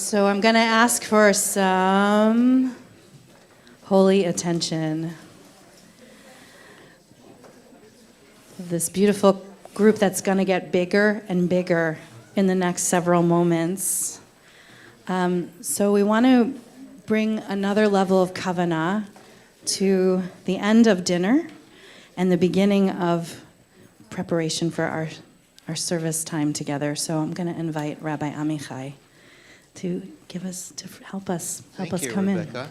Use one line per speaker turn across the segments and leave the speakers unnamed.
So I'm going to ask for some holy attention. This beautiful group that's going to get bigger and bigger in the next several moments. So we want to bring another level of kavanah to the end of dinner and the beginning of preparation for our service time together. So I'm going to invite Rabbi Amichai to help us come
Rebekka. In.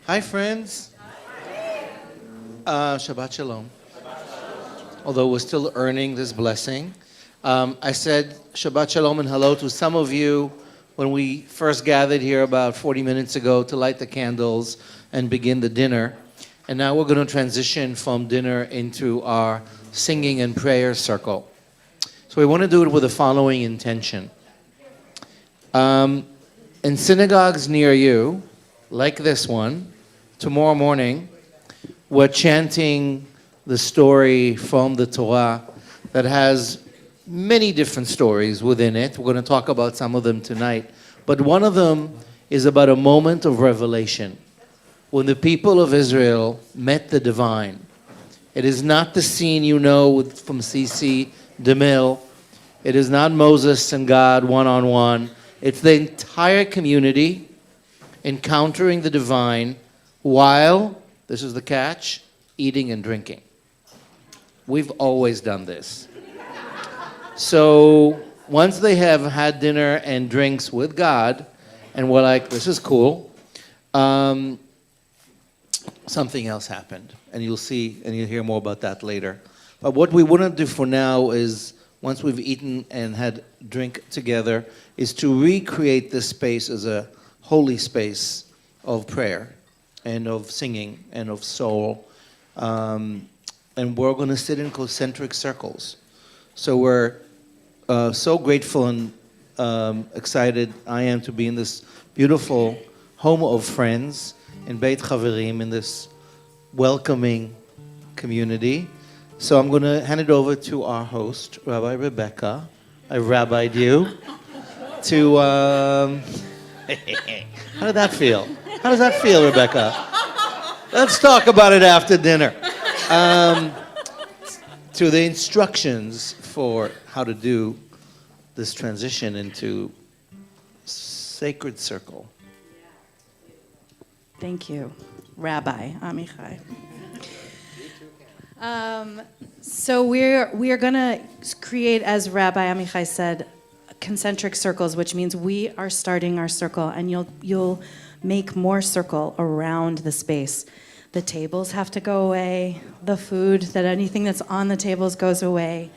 Hi, friends. Shabbat Shalom. Although we're still earning this blessing. I said Shabbat Shalom and hello to some of you when we first gathered here about 40 minutes ago to light the candles and begin the dinner. And now we're going to transition from dinner into our singing and prayer circle. So we want to do it with the following intention. In synagogues near you, like this one, tomorrow morning, we're chanting the story from the Torah that has many different stories within it. We're going to talk about some of them tonight. But one of them is about a moment of revelation when the people of Israel met the divine. It is not the scene you know from C.C. DeMille. It is not Moses and God one-on-one. It's the entire community encountering the divine while, this is the catch, eating and drinking. We've always done this. So once they have had dinner and drinks with God, and we're like, this is cool, something else happened. And you'll see, and you'll hear more about that later. But what we want to do for now is, once we've eaten and had drink together, is to recreate this space as a holy space of prayer and of singing and of soul. And we're going to sit in concentric circles. So we're so grateful and excited I am to be in this beautiful home of friends in Beit Chaverim, in this welcoming community. So I'm going to hand it over to our host, Rabbi Rebekka. I rabbied you to... How did that feel? How does that feel, Rebekka? Let's talk about it after dinner. To the instructions for how to do this transition into sacred circle.
Thank you, Rabbi Amichai. So we're going to create, as Rabbi Amichai said, concentric circles, which means we are starting our circle, and you'll make more circle around the space. The tables have to go away. The food, anything that's on the tables goes away.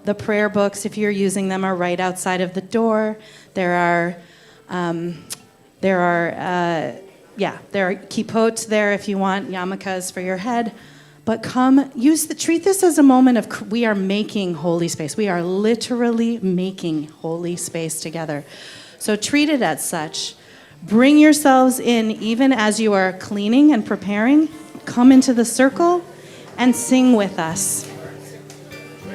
The prayer books, if you're using them, are right outside of the door. There are kippot there if you want yarmulkes for your head. But treat this as a moment of, we are making holy space. We are literally making holy space together. So treat it as such. Bring yourselves in even as you are cleaning and preparing. Come into the circle and sing with us.
I'm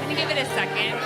going to give it a second.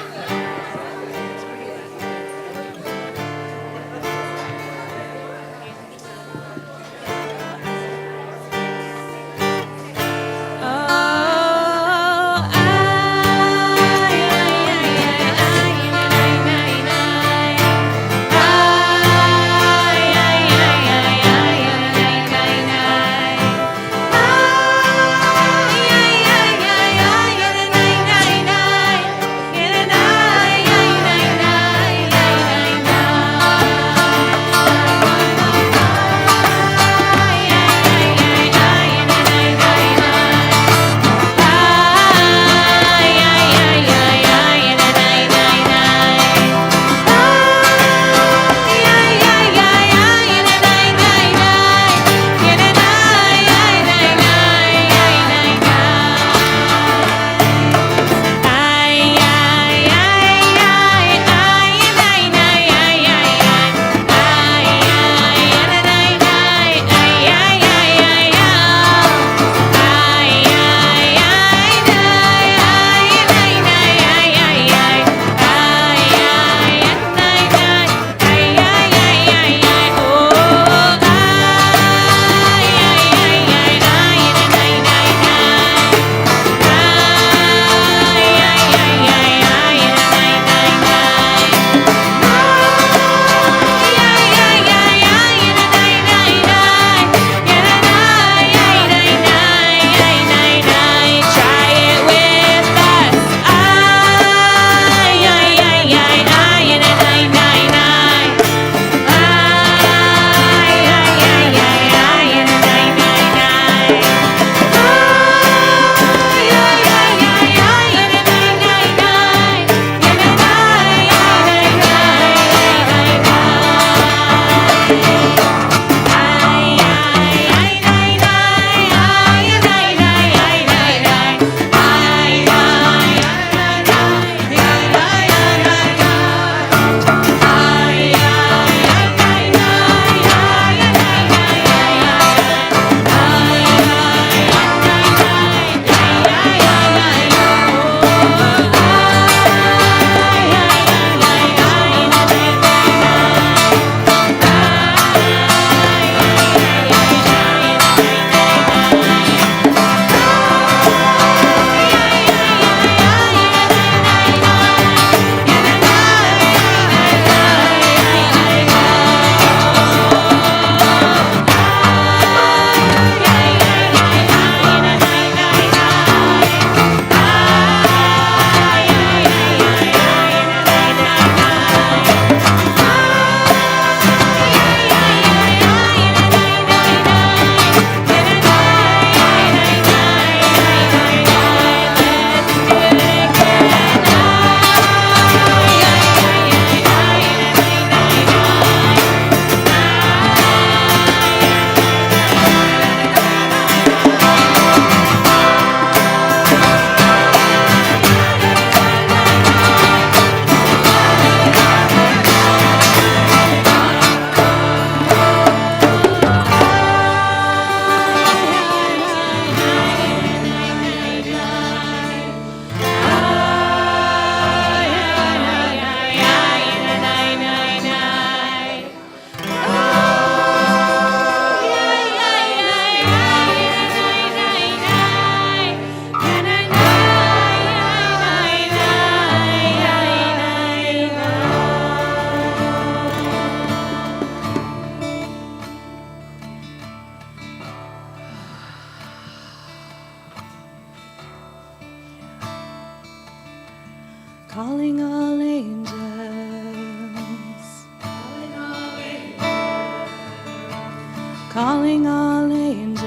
calling all angels.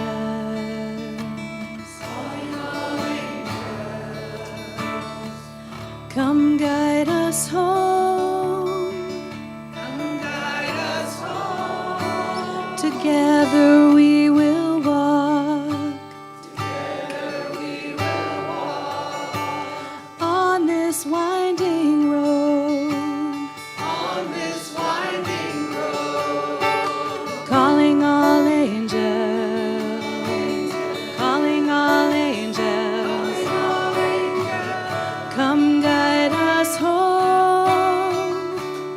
Come guide us home. Come guide us home. Together we will walk. Together we will walk. On this winding road. On this winding road. Calling all angels. Calling all angels. Come guide us home.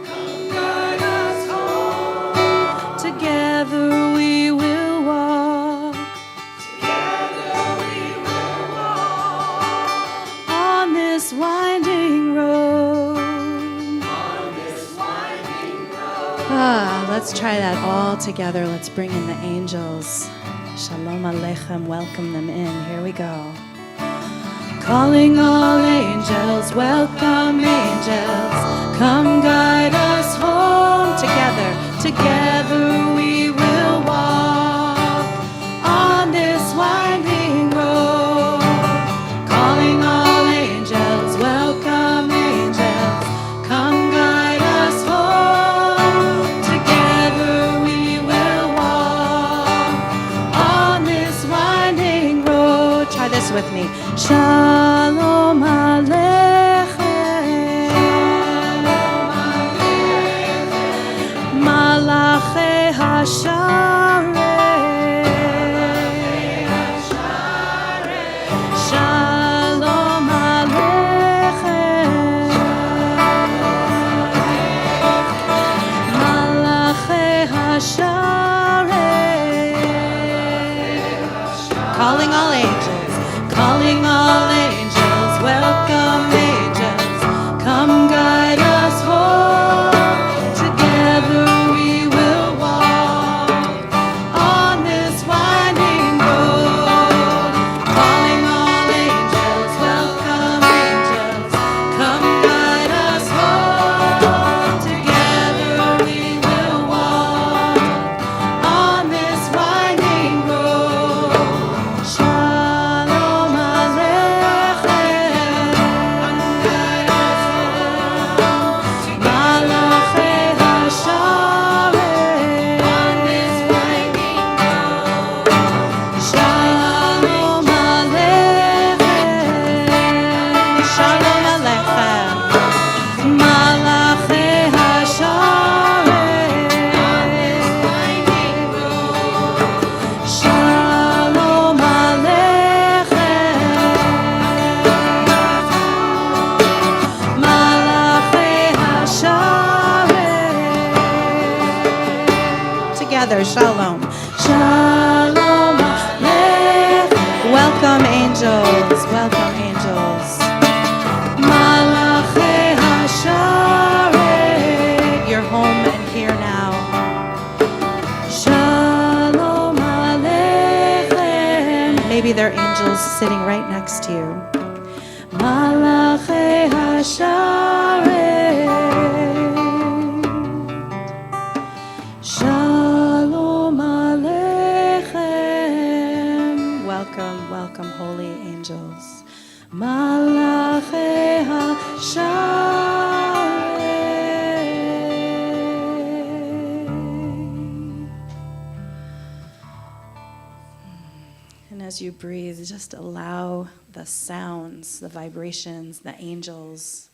Come guide us home. Together we will walk. Together we will walk. On this winding road. On this winding road. Let's try that all together. Let's bring in the angels. Shalom Aleichem. Welcome them in. Here we go. Calling all angels, welcome angels, come guide us home. Together, together we will walk on this winding road. Calling all angels, welcome angels, come guide us home. Together we will walk on this winding road. Try this with me. Shalom Aleichem, Malachei Hasharei, Shalom Aleichem, Malachei Hasharei, calling all angels. Calling all angels, welcome angels, come guide us home. Together we will walk on this winding road. Calling all angels, welcome angels, come guide us home. Together we will walk on this winding road. Shalom Shalom. Shalom Aleichem. Welcome angels. Welcome angels. Malachei Hasharei. You're home and here now. Shalom Aleichem. Maybe there are angels sitting right next to you. Malachei Hasharei. Shalom Aleichem. Welcome, welcome, holy angels. Malachei Hasharei. And as you breathe, just allow the sounds, the vibrations, the angels,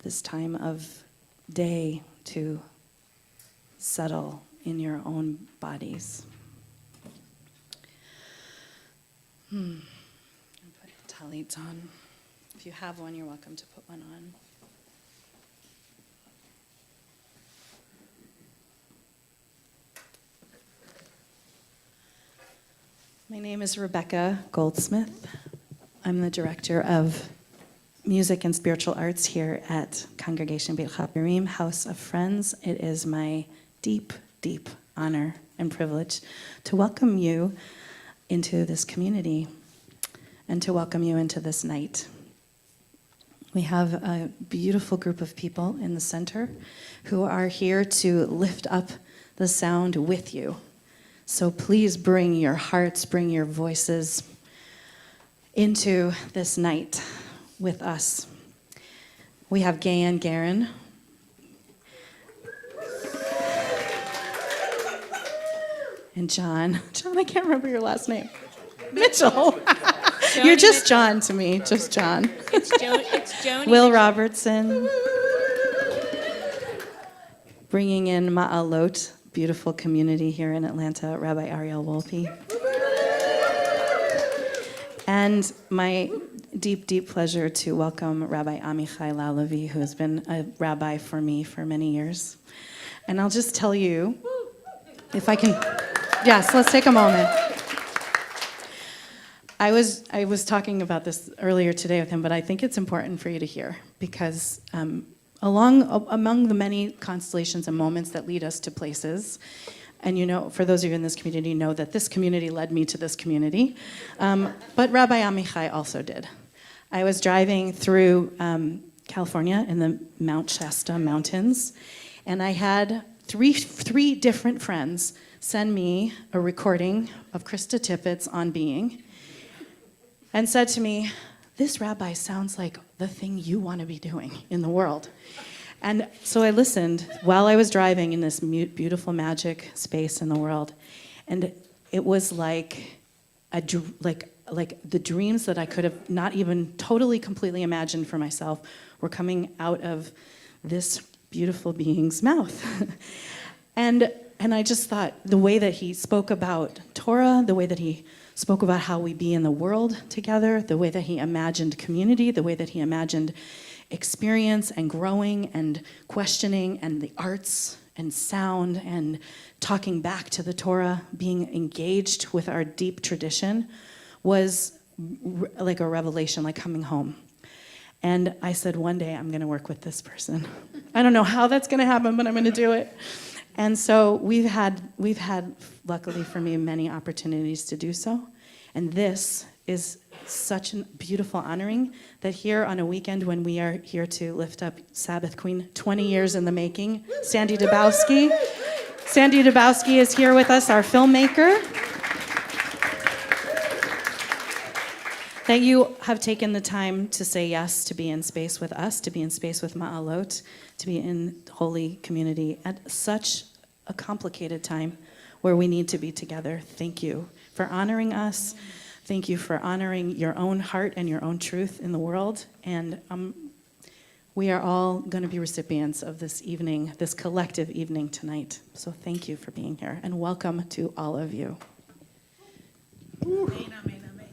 this time of day to settle in your own bodies. Put talits on. If you have one, you're welcome to put one on. My name is Rebekka Goldsmith. I'm the director of Music and Spiritual Arts here at Congregation Beit Chaverim, House of Friends. It is my deep, deep honor and privilege to welcome you into this community and to welcome you into this night. We have a beautiful group of people in the center who are here to lift up the sound with you. So please bring your hearts, bring your voices into this night with us. We have Gay and Garen. And John. John, I can't remember your last name. Mitchell. You're just John to me, just John.
It's Joni.
Will Robertson. Bringing in Ma'alot, beautiful community here in Atlanta, Rabbi Ariel Wolpe. And my deep, deep pleasure to welcome Rabbi Amichai Lau-Lavie, who has been a rabbi for me for many years. And I'll just tell you, if I can, yes, let's take a moment. I was talking about this earlier today with him, but I think it's important for you to hear, because among the many constellations and moments that lead us to places, and you know, for those of you in this community, know that this community led me to this community, but Rabbi Amichai also did. I was driving through California in the Mount Shasta Mountains, and I had three different friends send me a recording of Krista Tippett's On Being, and said to me, "This rabbi sounds like the thing you want to be doing in the world." And so I listened while I was driving in this beautiful magic space in the world, and it was like the dreams that I could have not even totally completely imagined for myself were coming out of this beautiful being's mouth. and I just thought the way that he spoke about Torah, the way that he spoke about how we be in the world together, the way that he imagined community, the way that he imagined experience and growing and questioning and the arts and sound and talking back to the Torah, being engaged with our deep tradition, was like a revelation, like coming home. And I said, one day I'm going to work with this person. I don't know how that's going to happen, but I'm going to do it. And so we've had, luckily for me, many opportunities to do so. And this is such a beautiful honoring that here on a weekend when we are here to lift up Sabbath Queen, 20 years in the making, Sandi DuBowski. Sandi DuBowski is here with us, our filmmaker. That you have taken the time to say yes to be in space with us, to be in space with Ma'alot, to be in holy community at such a complicated time where we need to be together. Thank you for honoring us. Thank you for honoring your own heart and your own truth in the world. And we are all going to be recipients of this evening, this collective evening tonight. So thank you for being here, and welcome to all of you.
Amen, amen, amen.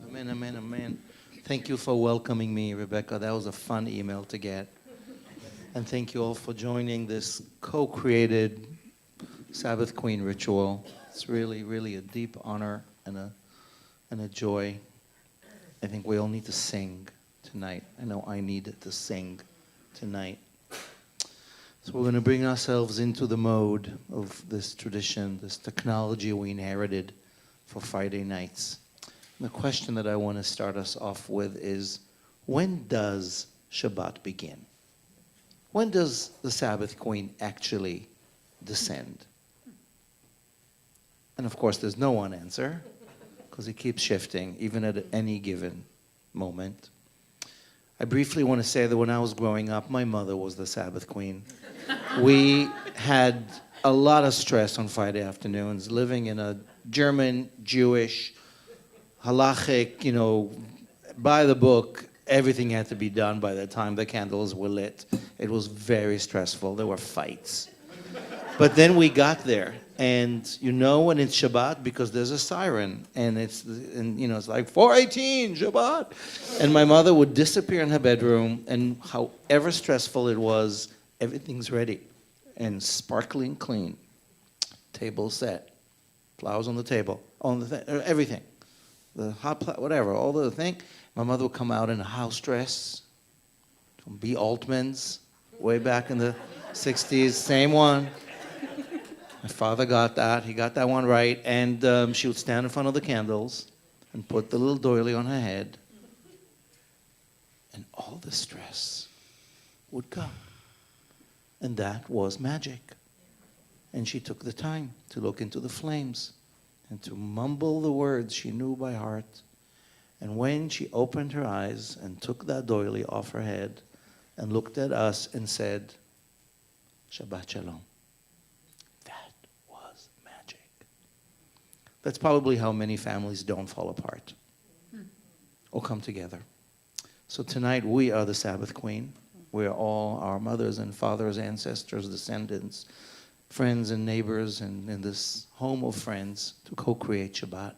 Amen, amen, amen. Thank you for welcoming me, Rebekka. That was a fun email to get. And thank you all for joining this co-created Sabbath Queen ritual. It's really, really a deep honor and a joy. I think we all need to sing tonight. I know I need to sing tonight. So we're going to bring ourselves into the mode of this tradition, this technology we inherited for Friday nights. And the question that I want to start us off with is, when does Shabbat begin? When does the Sabbath Queen actually descend? And of course, there's no one answer, because it keeps shifting, even at any given moment. I briefly want to say that when I was growing up, my mother was the Sabbath Queen. We had a lot of stress on Friday afternoons, living in a German, Jewish, halachic, by the book, everything had to be done by the time the candles were lit. It was very stressful. There were fights. But then we got there, and when it's Shabbat because there's a siren, and it's like 4:18 Shabbat, and my mother would disappear in her bedroom, and however stressful it was, everything's ready and sparkling clean, table set, flowers on the table, everything, the hot plate, whatever, all the thing. My mother would come out in a house dress from B. Altman's, way back in the 60s, same one. My father got that. He got that one right. And she would stand in front of the candles and put the little doily on her head. And all the stress would go. And that was magic. And she took the time to look into the flames and to mumble the words she knew by heart. And when she opened her eyes and took that doily off her head and looked at us and said, Shabbat Shalom. That was magic. That's probably how many families don't fall apart or come together. So tonight we are the Sabbath Queen. We are all our mothers and fathers, ancestors, descendants, friends and neighbors, and in this home of friends to co-create Shabbat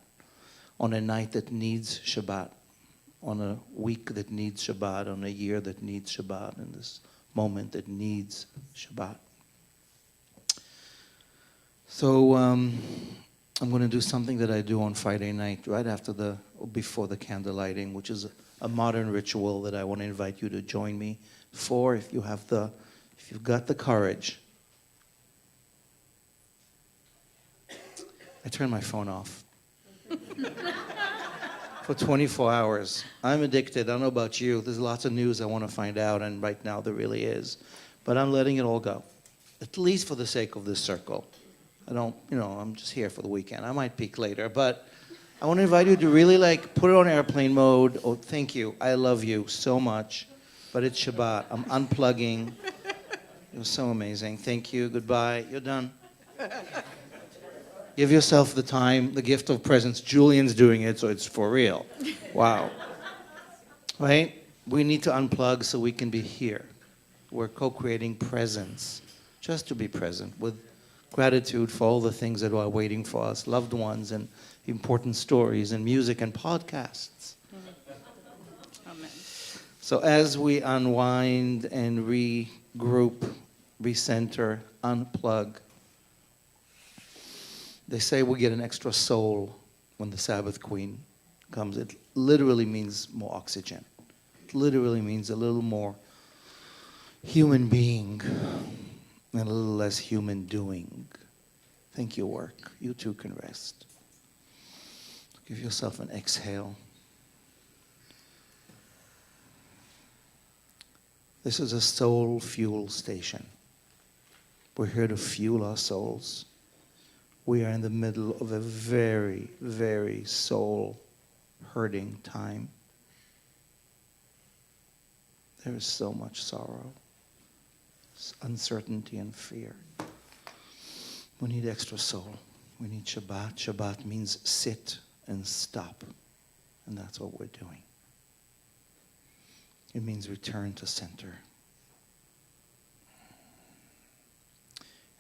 on a night that needs Shabbat, on a week that needs Shabbat, on a year that needs Shabbat, in this moment that needs Shabbat. So I'm going to do something that I do on Friday night, right after before the candle lighting, which is a modern ritual that I want to invite you to join me for, if you've got the courage. I turn my phone off for 24 hours. I'm addicted. I don't know about you. There's lots of news I want to find out, and right now there really is. But I'm letting it all go, at least for the sake of this circle. I'm just here for the weekend. I might peek later, but I want to invite you to really put it on airplane mode. Oh, thank you. I love you so much, but it's Shabbat. I'm unplugging. It was so amazing. Thank you. Goodbye. You're done. Give yourself the time, the gift of presence. Julian's doing it, so it's for real. Wow. Right? We need to unplug so we can be here. We're co-creating presence, just to be present with gratitude for all the things that are waiting for us, loved ones and important stories and music and podcasts.
Amen.
So as we unwind and regroup, recenter, unplug, they say we get an extra soul when the Sabbath Queen comes. It literally means more oxygen. It literally means a little more human being and a little less human doing. Think your work. You too can rest. Give yourself an exhale. This is a soul fuel station. We're here to fuel our souls. We are in the middle of a very, very soul-hurting time. There is so much sorrow, uncertainty, and fear. We need extra soul. We need Shabbat. Shabbat means sit and stop. And that's what we're doing. It means return to center.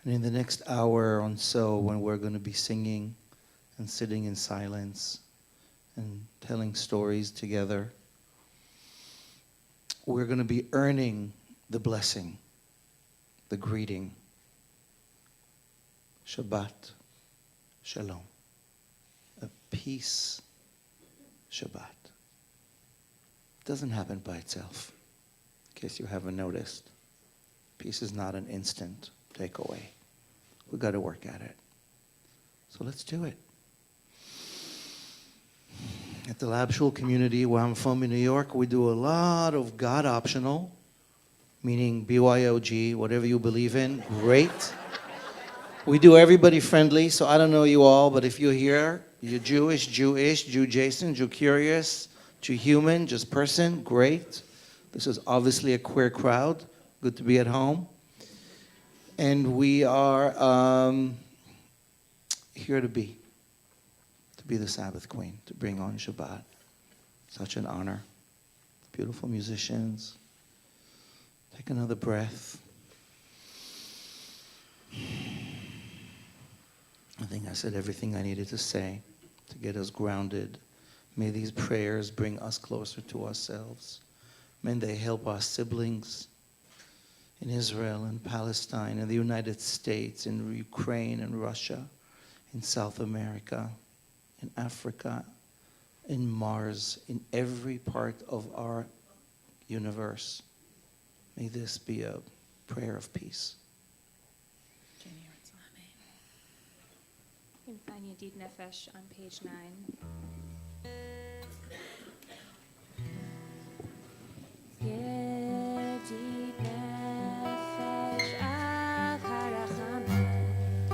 And in the next hour or so, when we're going to be singing and sitting in silence and telling stories together, we're going to be earning the blessing, the greeting. Shabbat Shalom. A peace Shabbat. It doesn't happen by itself, in case you haven't noticed. Peace is not an instant takeaway. We've got to work at it. So let's do it. At the Lab Shul community, where I'm from in New York, we do a lot of God optional, meaning BYOG, whatever you believe in, great. We do everybody friendly, so I don't know you all, but if you're here, you're Jewish, Jew Jason, Jew curious, Jew human, just person, great. This is obviously a queer crowd. Good to be at home. And we are here to be the Sabbath Queen, to bring on Shabbat. Such an honor. Beautiful musicians. Take another breath. I think I said everything I needed to say to get us grounded. May these prayers bring us closer to ourselves. May they help our siblings in Israel and Palestine, in the United States, in Ukraine and Russia, in South America, in Africa, in Mars, in every part of our universe. May this be a prayer of peace.
You can find Yedid Nefesh on page 9. Yedid Nefesh Av Harachamim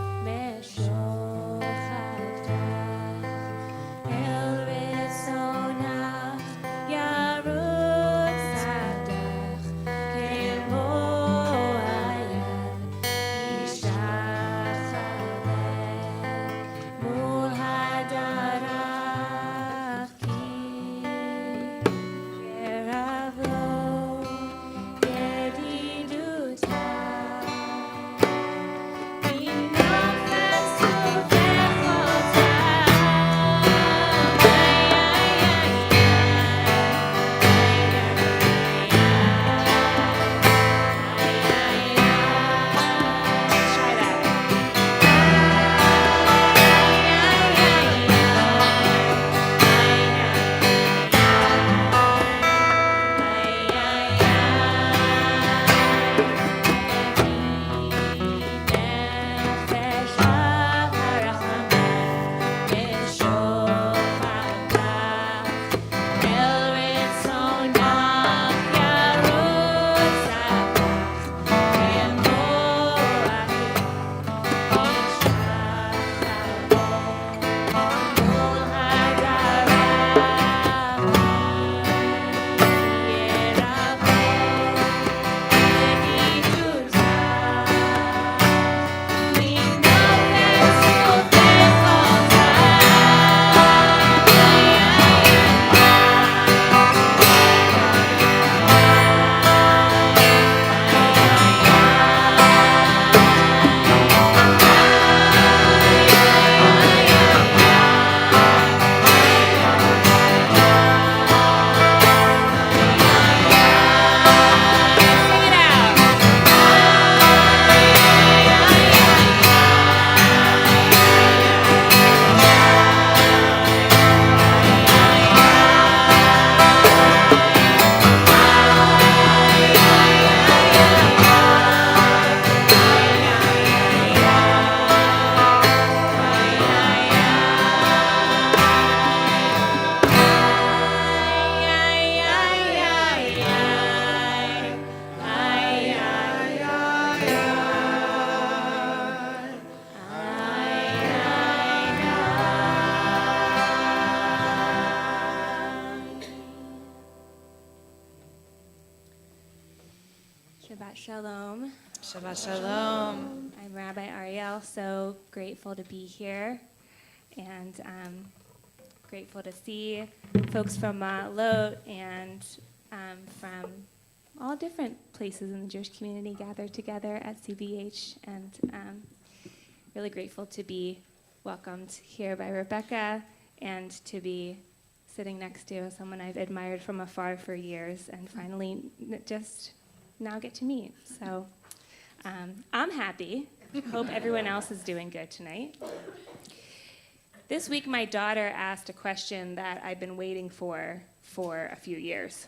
Shabbat Shalom.
Shabbat Shalom.
I'm Rabbi Ariel, so grateful to be here, and grateful to see folks from Lot and from all different places in the Jewish community gathered together at CBH, and really grateful to be welcomed here by Rebekka and to be sitting next to someone I've admired from afar for years and finally just now get to meet. So I'm happy. Hope everyone else is doing good tonight. This week, my daughter asked a question that I've been waiting for a few years.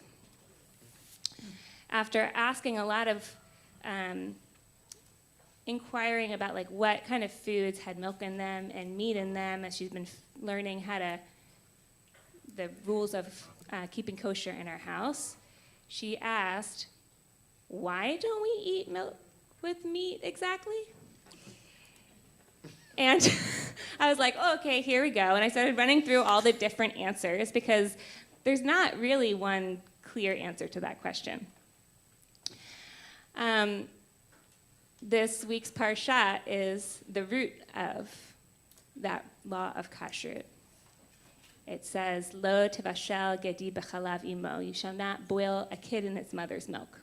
After asking a lot of inquiring about like what kind of foods had milk in them and meat in them, as she's been learning the rules of keeping kosher in our house, she asked, why don't we eat milk with meat exactly? And I was like, oh, okay, here we go. And I started running through all the different answers because there's not really one clear answer to that question. This week's parsha is the root of that law of kashrut. It says, Lo tevashel gedi b'chalav imo. You shall not boil a kid in its mother's milk.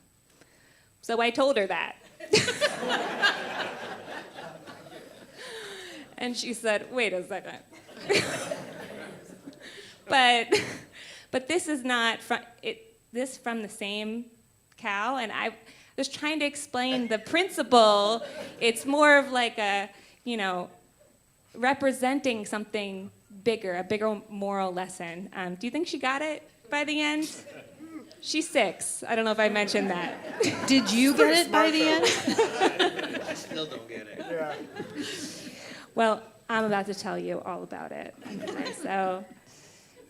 So I told her that. And she said, wait a second. But this is not this from the same cow, and I was trying to explain the principle. It's more of like representing something bigger, a bigger moral lesson. Do you think she got it by the end? She's 6. I don't know if I mentioned that.
Did you get it by the end?
I still don't get it.
Yeah.
Well, I'm about to tell you all about it.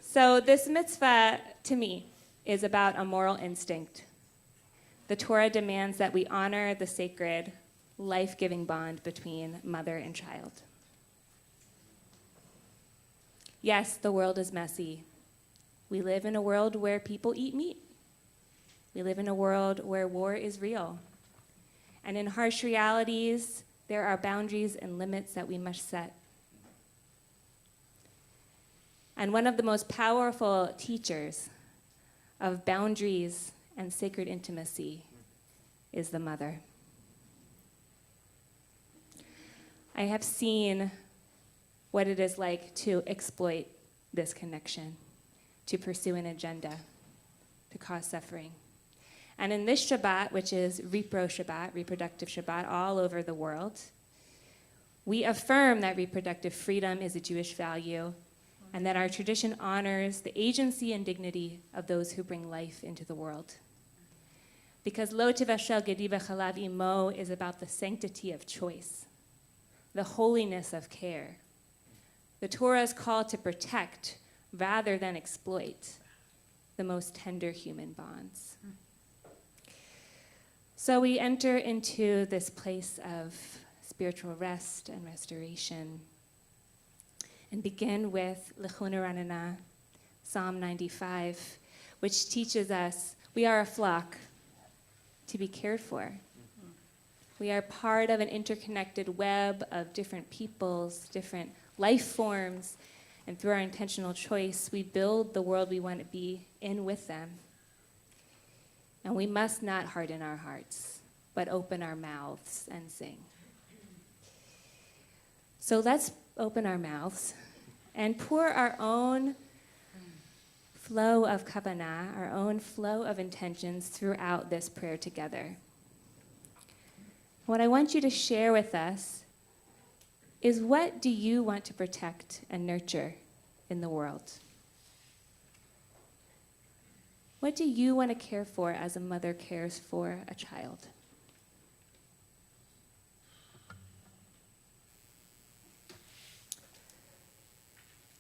So this mitzvah, to me, is about a moral instinct. The Torah demands that we honor the sacred, life-giving bond between mother and child. Yes, the world is messy. We live in a world where people eat meat. We live in a world where war is real. And in harsh realities, there are boundaries and limits that we must set. And one of the most powerful teachers of boundaries and sacred intimacy is the mother. I have seen what it is like to exploit this connection, to pursue an agenda, to cause suffering. And in this Shabbat, which is Repro Shabbat, reproductive Shabbat, all over the world, we affirm that reproductive freedom is a Jewish value and that our tradition honors the agency and dignity of those who bring life into the world. Because Lo tevashel gedi b'chalav imo is about the sanctity of choice, the holiness of care. The Torah's call to protect rather than exploit the most tender human bonds. So we enter into this place of spiritual rest and restoration and begin with L'chunu Ranana, Psalm 95, which teaches us we are a flock to be cared for. We are part of an interconnected web of different peoples, different life forms, and through our intentional choice, we build the world we want to be in with them. And we must not harden our hearts, but open our mouths and sing. So let's open our mouths and pour our own flow of kavanah, our own flow of intentions throughout this prayer together. What I want you to share with us is, what do you want to protect and nurture in the world? What do you want to care for as a mother cares for a child?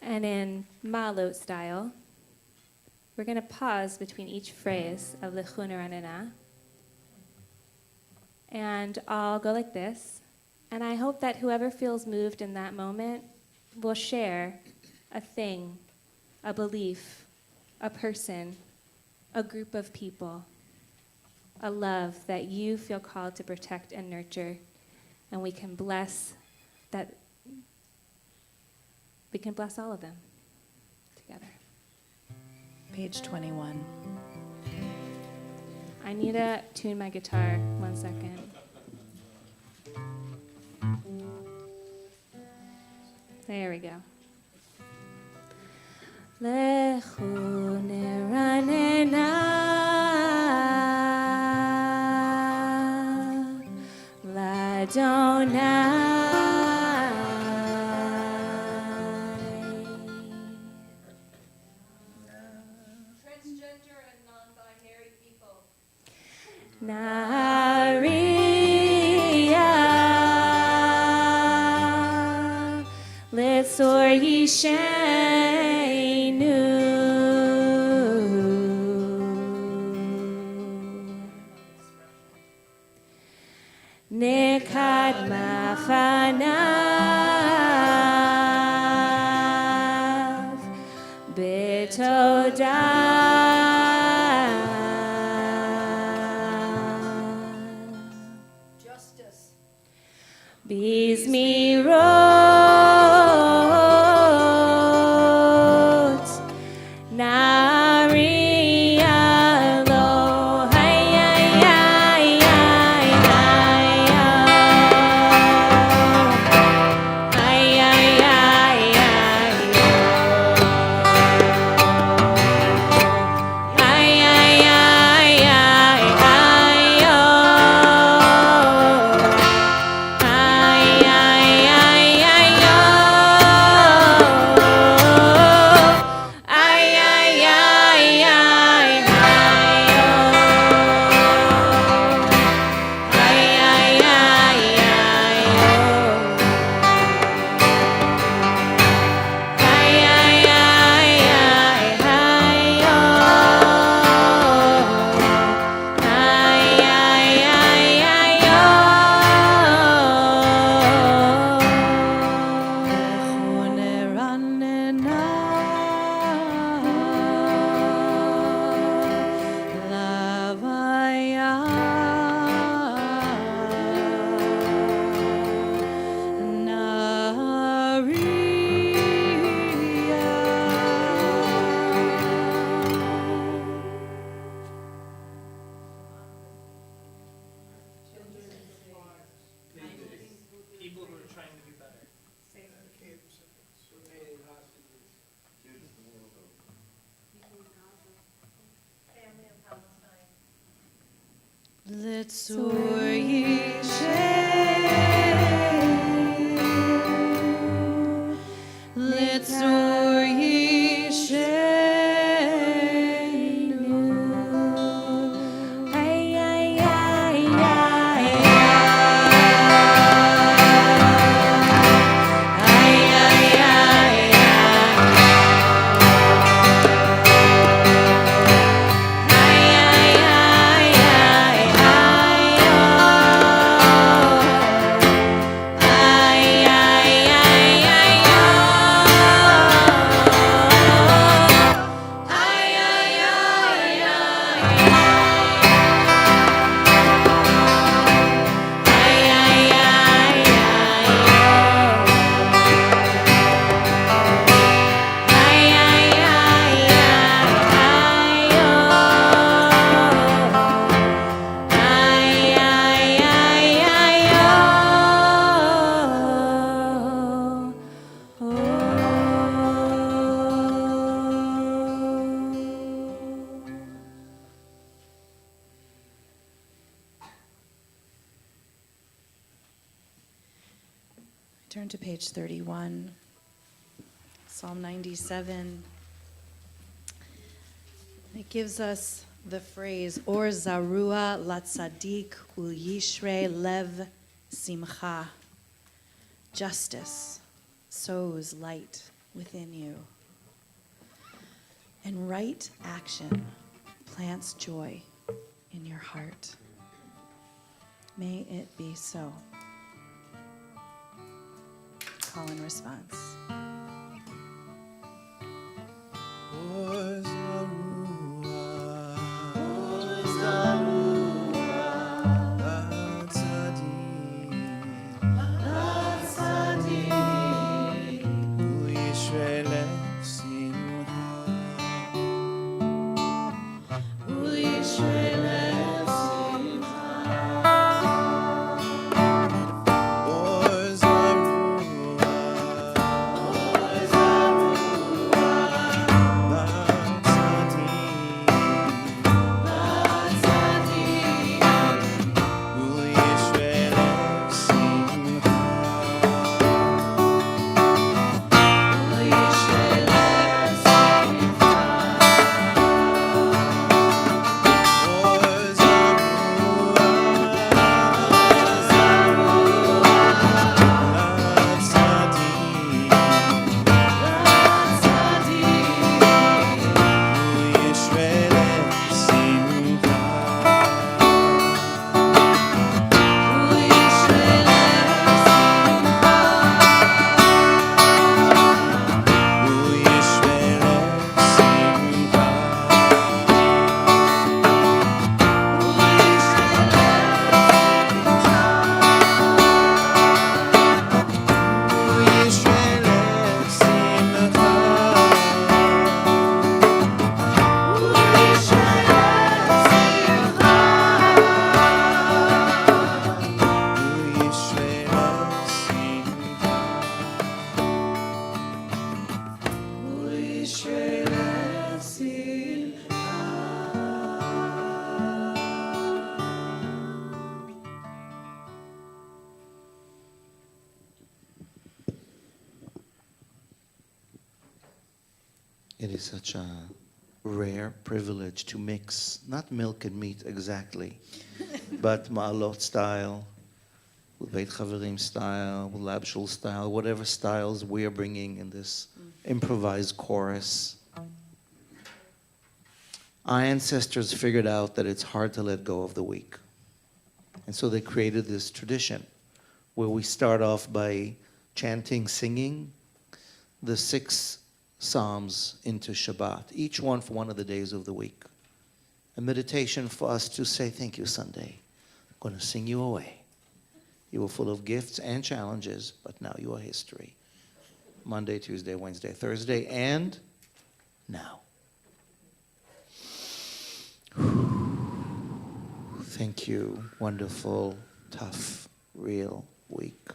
And in Ma'alot style, we're going to pause between each phrase of L'chunu Ranana. And I'll go like this. And I hope that whoever feels moved in that moment will share a thing, a belief, a person, a group of people a love that you feel called to protect and nurture, and we can bless that. We can bless all of them together.
Page 21.
I need to tune my guitar 1 second. There we go. Lechu neranena l'Adonai.
Transgender and non-binary people.
Nariya Litzor Yishenu Nikad Mafanav Betodah
Justice.
Bizmirot Nariya Lo
People who are trying to do better.
Family in Palestine.
Litzur Yishenu Litzur Yishenu
Ay, ay, ay, ay,
Turn to page 31, Psalm 97. It gives us the phrase, Or zarua latzadik ul yishrei lev simcha. Justice sows light within you, and right action plants joy in your heart. May it be so. Call and response.
Or zarua
It is such a rare privilege to mix, not milk and meat exactly, but Ma'alot style, with Beit Chaverim style, with Labshul style, whatever styles we are bringing in this improvised chorus. Our ancestors figured out that it's hard to let go of the week. And so they created this tradition where we start off by chanting, singing the 6 Psalms into Shabbat, each one for one of the days of the week. A meditation for us to say, thank you, Sunday. I'm going to sing you away. You were full of gifts and challenges, but now you are history. Monday, Tuesday, Wednesday, Thursday, and now. Thank you. Wonderful, tough, real week.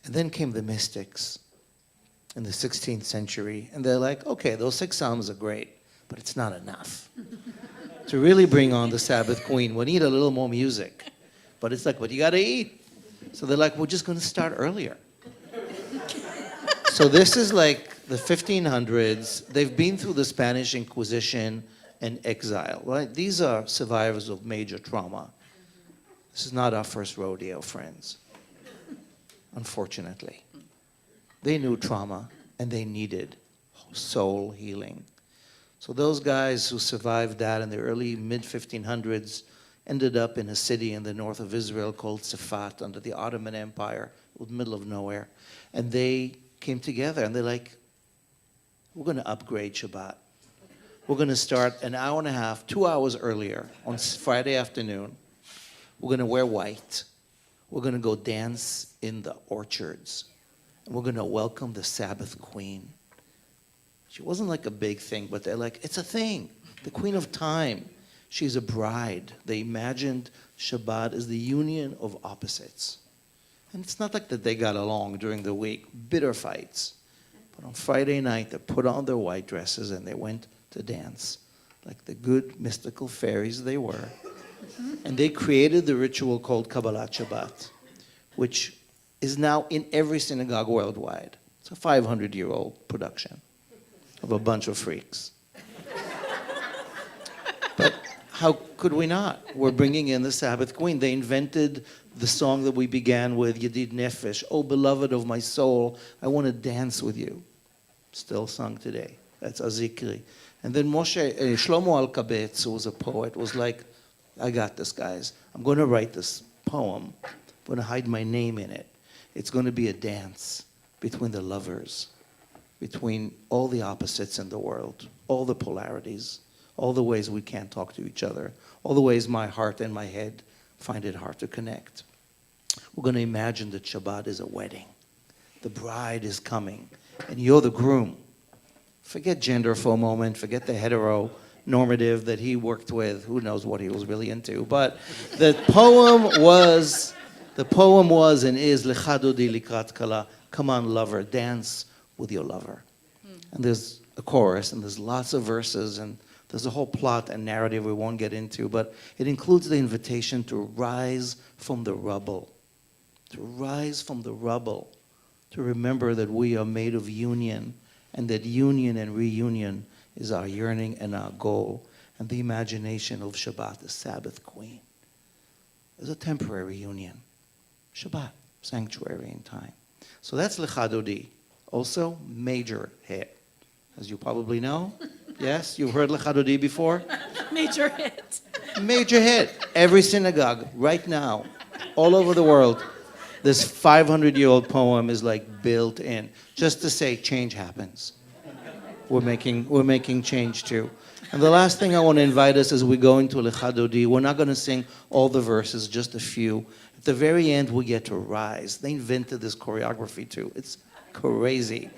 And then came the mystics in the 16th century, and they're like, okay, those 6 Psalms are great, but it's not enough. To really bring on the Sabbath Queen, we need a little more music. But it's like, but you got to eat. So they're like, we're just going to start earlier. So this is like the 1500s. They've been through the Spanish Inquisition and exile, right? These are survivors of major trauma. This is not our first rodeo, friends. Unfortunately. They knew trauma and they needed soul healing. So those guys who survived that in the early mid-1500s ended up in a city in the north of Israel called Safat under the Ottoman Empire, in the middle of nowhere. And they came together and they're like, we're going to upgrade Shabbat. We're going to start an hour and a half, 2 hours earlier on Friday afternoon. We're going to wear white. We're going to go dance in the orchards. And we're going to welcome the Sabbath Queen. She wasn't like a big thing, but they're like, it's a thing. The Queen of Time. She's a bride. They imagined Shabbat as the union of opposites. And it's not like that they got along during the week, bitter fights. But on Friday night, they put on their white dresses and they went to dance, like the good mystical fairies they were. And they created the ritual called Kabbalat Shabbat, which is now in every synagogue worldwide. It's a 500-year-old production of a bunch of freaks. But how could we not? We're bringing in the Sabbath Queen. They invented the song that we began with, Yedid Nefesh, oh beloved of my soul, I want to dance with you. Still sung today. That's Azikri. And then Shlomo Alkabetz, who was a poet, was like, I got this, guys. I'm going to write this poem. I'm going to hide my name in it. It's going to be a dance between the lovers, between all the opposites in the world, all the polarities, all the ways we can't talk to each other, all the ways my heart and my head find it hard to connect. We're going to imagine that Shabbat is a wedding. The bride is coming, and you're the groom. Forget gender for a moment. Forget the heteronormative that he worked with. Who knows what he was really into? But the poem was and is Lecha Dodi Likrat Kala. Come on, lover, dance with your lover. And there's a chorus, and there's lots of verses, and there's a whole plot and narrative we won't get into, but it includes the invitation to rise from the rubble. To rise from the rubble. To remember that we are made of union, and that union and reunion is our yearning and our goal. And the imagination of Shabbat, the Sabbath Queen, is a temporary union. Shabbat, sanctuary in time. So that's Lecha Dodi. Also, major hit. As you probably know. Yes? You've heard Lecha Dodi before?
Major hit.
Major hit. Every synagogue, right now, all over the world, this 500-year-old poem is like built in. Just to say, change happens. We're making change too. And the last thing I want to invite us as we go into Lecha Dodi, we're not going to sing all the verses, just a few. At the very end, we get to rise. They invented this choreography too. It's crazy.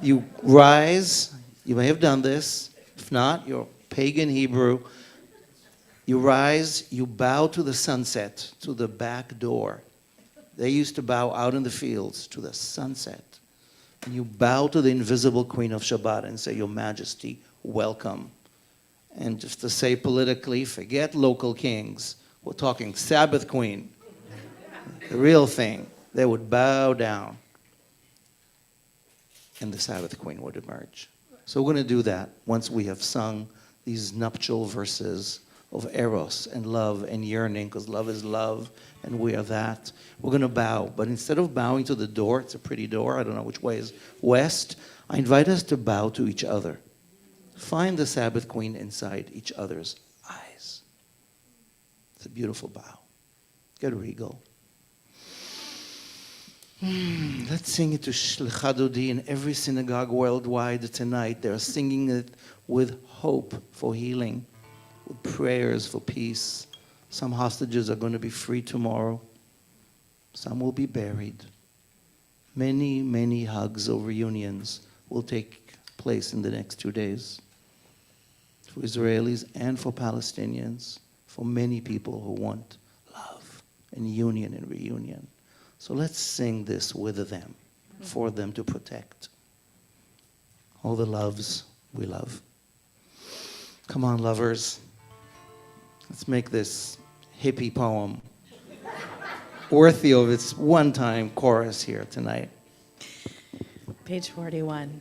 You rise. You may have done this. If not, you're pagan Hebrew. You rise, you bow to the sunset, to the back door. They used to bow out in the fields to the sunset. And you bow to the invisible Queen of Shabbat and say, Your Majesty, welcome. And just to say politically, forget local kings. We're talking Sabbath Queen. the real thing, they would bow down, and the Sabbath Queen would emerge. So we're going to do that once we have sung these nuptial verses of eros and love and yearning, because love is love, and we are that. We're going to bow, but instead of bowing to the door, it's a pretty door, I don't know which way is west, I invite us to bow to each other. Find the Sabbath Queen inside each other's eyes. It's a beautiful bow. Get regal. Let's sing it to Shlecha Dodi in every synagogue worldwide tonight. They're singing it with hope for healing, with prayers for peace. Some hostages are going to be free tomorrow. Some will be buried. Many, many hugs of reunions will take place in the next 2 days. For Israelis and for Palestinians, for many people who want love and union and reunion. So let's sing this with them, for them to protect. All the loves we love. Come on, lovers. Let's make this hippie poem worthy of its one-time chorus here tonight.
Page 41.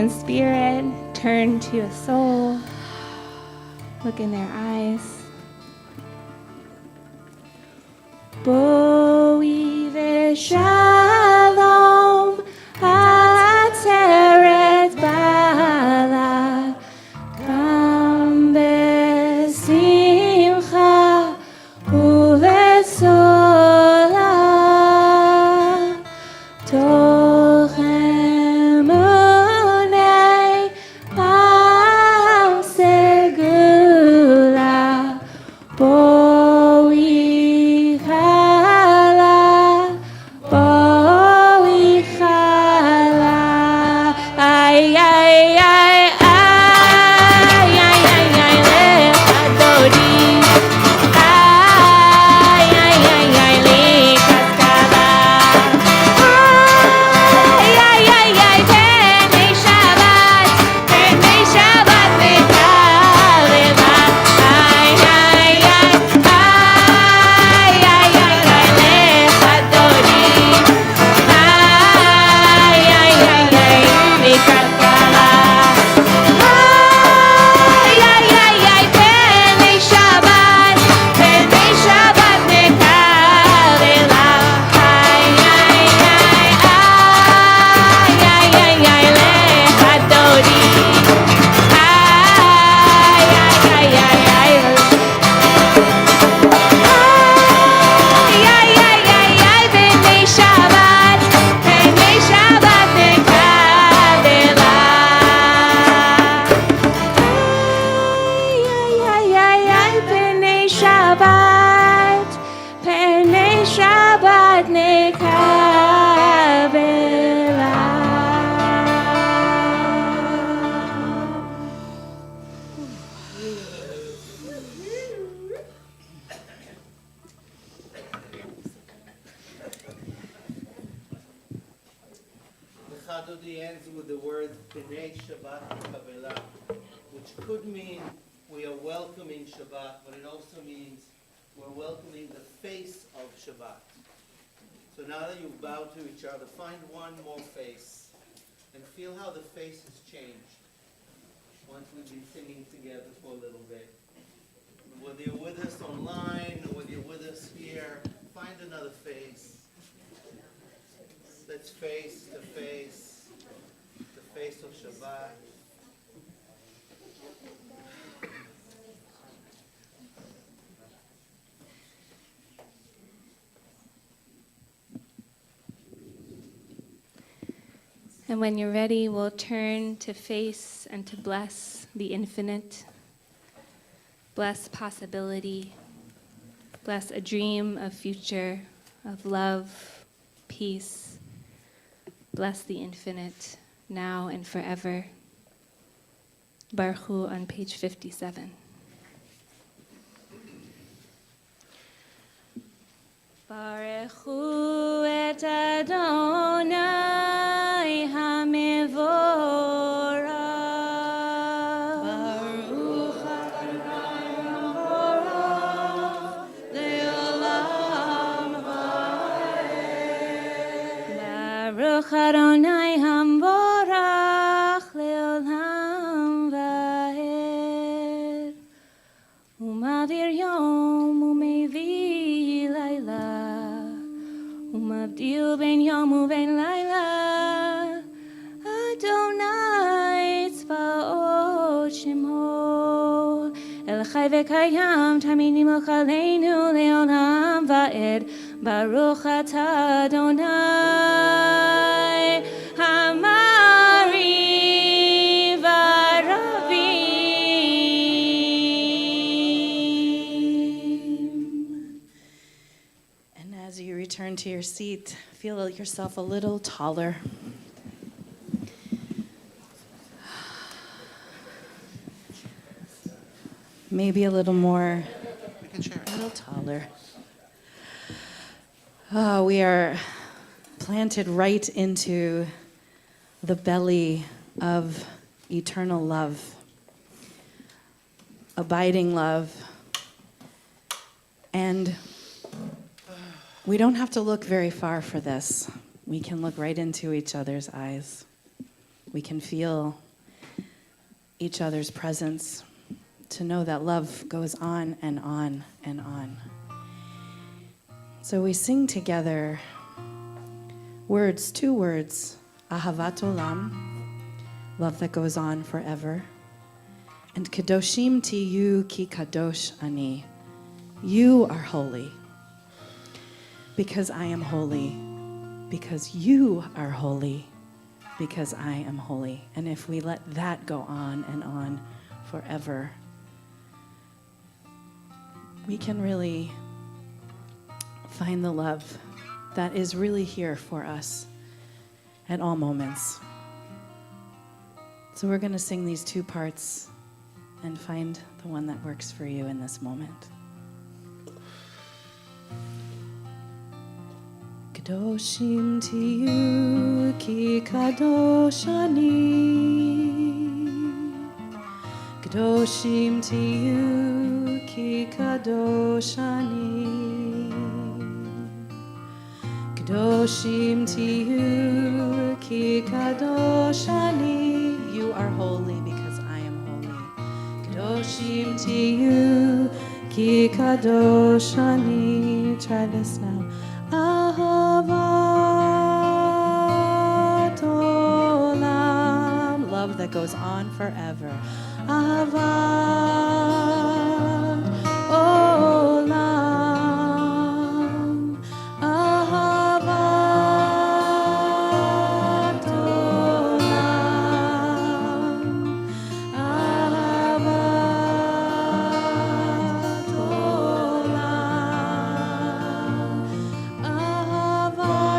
in spirit, turn to a soul, look in their eyes. Boi v'shalom ateret bala kam besimcha uvesola toch emunei am segula boi chala ay ay ay ay ay ay ay lechadodi ay ay ay ay lekaskala ay ay ay ay penei Shabbat mekalela ay ay ay ay ay ay ay lechadodi ay ay ay ay lekaskala ay ay ay ay penei Shabbat mekalela ay ay ay ay ay ay lechadodi ay ay ay ay ay ay ay ay ay penei Shabbat mekalela ay ay ay ay penei Shabbat nekabela.
The Chadodi ends with the word B'nai Shabbat Kabbalah, which could mean we are welcoming Shabbat, but it also means we're welcoming the face of Shabbat. So now that you've bowed to each other, find one more face and feel how the face has changed once we've been singing together for a little bit. Whether you're with us online or whether you're with us here, find another face. Let's face the face of Shabbat.
And when you're ready, we'll turn to face and to bless the infinite. Bless possibility. Bless a dream of future, of love, peace. Bless the infinite, now and forever. Baruch Hu on page 57. Baruch Hu et Adonai HaMevorach. Baruch Adonai HaMevorach le'olam va'ed. Baruch Adonai HaMevorach le'olam va'ed. Umavir yom umevi laila. Umavdil ben yom uben laila. Adonai tzvaot shemo. El chai v'kayam tamid nimoch aleinu le'olam va'ed. Baruch atah Adonai Hamari v'ravim.
And as you return to your seat, feel yourself a little taller. Maybe a little more,
We can share
a
it.
little taller. Oh, we are planted right into the belly of eternal love, abiding love. And we don't have to look very far for this. We can look right into each other's eyes. we can feel each other's presence, to know that love goes on and on and on. So we sing together words, 2 words, Ahavat Olam, love that goes on forever, and Kadoshim Tiyu Ki Kadosh Ani, you are holy, because I am holy, because you are holy, because I am holy. And if we let that go on and on forever, we can really find the love that is really here for us at all moments. So we're going to sing these 2 parts and find the one that works for you in this moment. Kadoshim Tiyu Ki Kadosh Ani, Kadoshim Tiyu Ki Kadosh Ani, Kadoshim Tiyu Ki Kadosh Ani, you are holy because I am holy. Kadoshim Tiyu Ki Kadosh Ani. Try this now. Ahavat Olam, love that goes on forever. Ahavat Olam, Ahavat Olam, Ahavat Olam.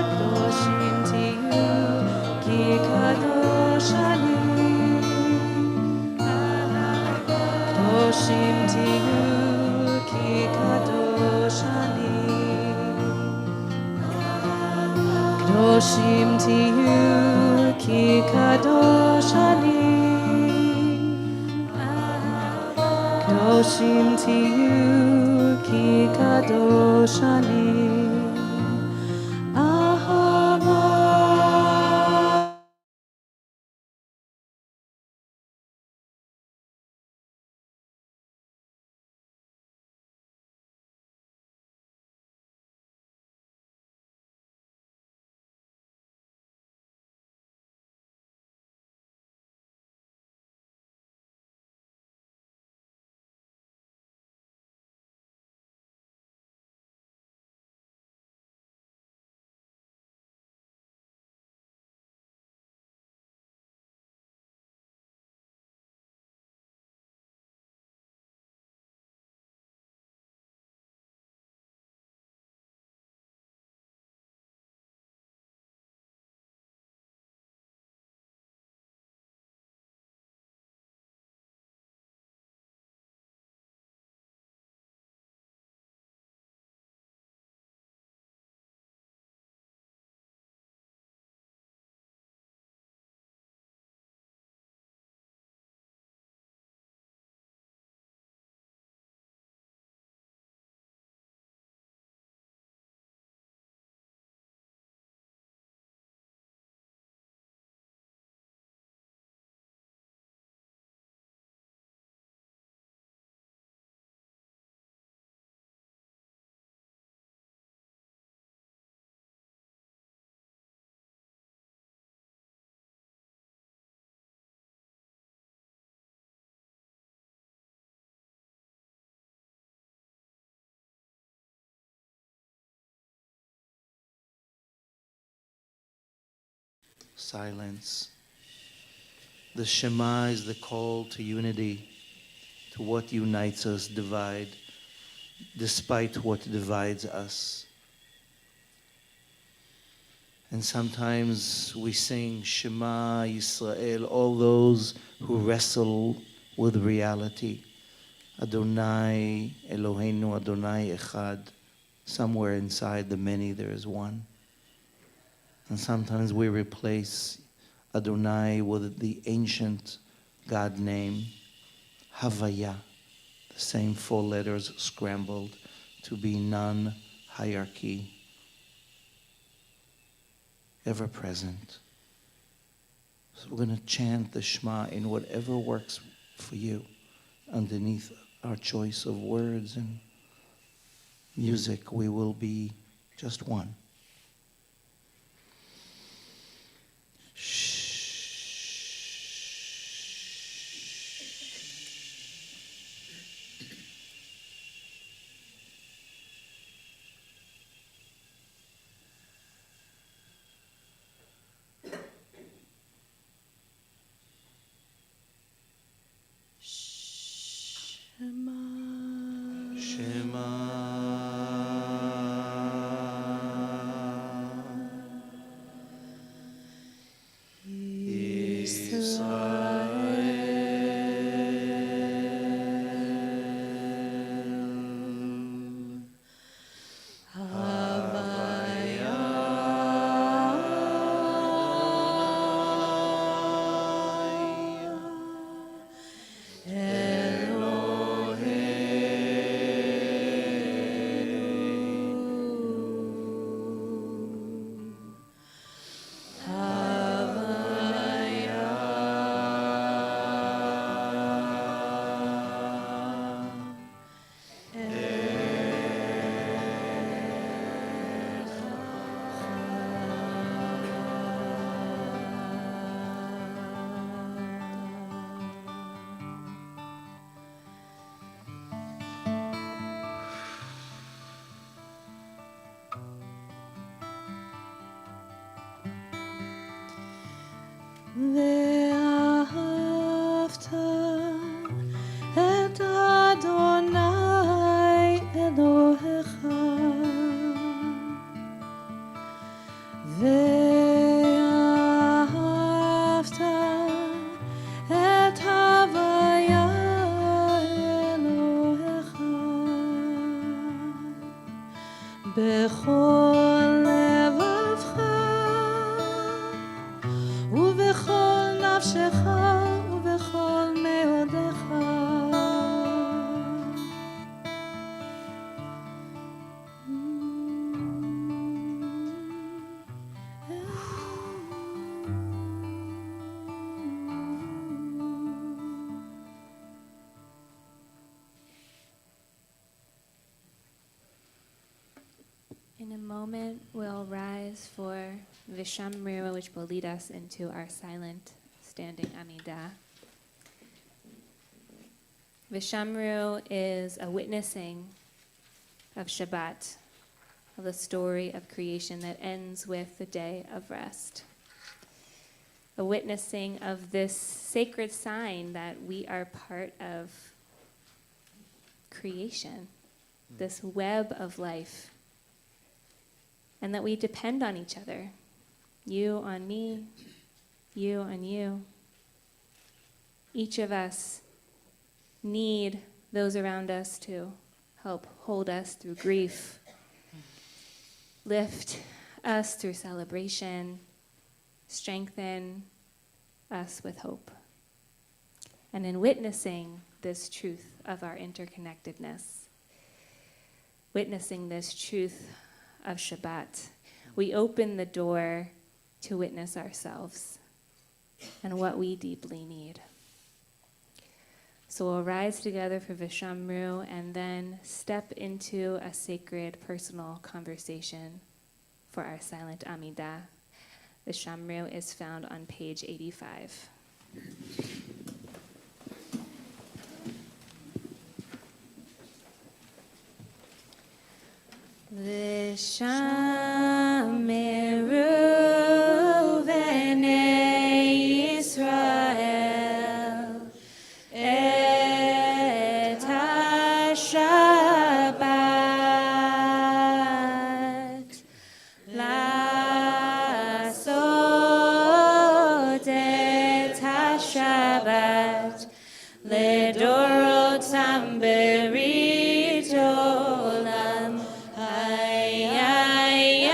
Kadoshim Tiyu Ki Kadosh Ani, Kadoshim Tiyu Ki Kadosh Ani, Kadoshim Tiyu Ki Kadosh Ani, Kadoshim Tiyu Ki Kadosh Ani.
Silence. The Shema is the call to unity, to what unites us, despite what divides us. And sometimes we sing Shema Yisrael, all those who wrestle with reality. Adonai Eloheinu, Adonai Echad. Somewhere inside the many there is one. And sometimes we replace Adonai with the ancient God name, Havaya, the same 4 letters scrambled to be non-hierarchy, ever present. So we're going to chant the Shema in whatever works for you underneath our choice of words and music. We will be just one.
ואהבת את אדוני אלוהיך ואהבת את הוויה אלוהיך בכל לבבך ובכל נפשך ובכל מאודך.
In a moment, we'll rise for Vishamru, which will lead us into our silent standing Amidah. Vishamru is a witnessing of Shabbat, of the story of creation that ends with the day of rest. A witnessing of this sacred sign that we are part of creation, this web of life, and that we depend on each other. You on me, you on you. Each of us need those around us to help hold us through grief, lift us through celebration, strengthen us with hope. And in witnessing this truth of our interconnectedness, witnessing this truth of Shabbat, we open the door to witness ourselves and what we deeply need. So we'll rise together for Vishamru and then step into a sacred personal conversation for our silent Amidah. Vishamru is found on page 85. Vishamru v'nei Yisrael et ha-Shabbat la'asot et ha-Shabbat לדורותם ברית עולם. Ay, ay,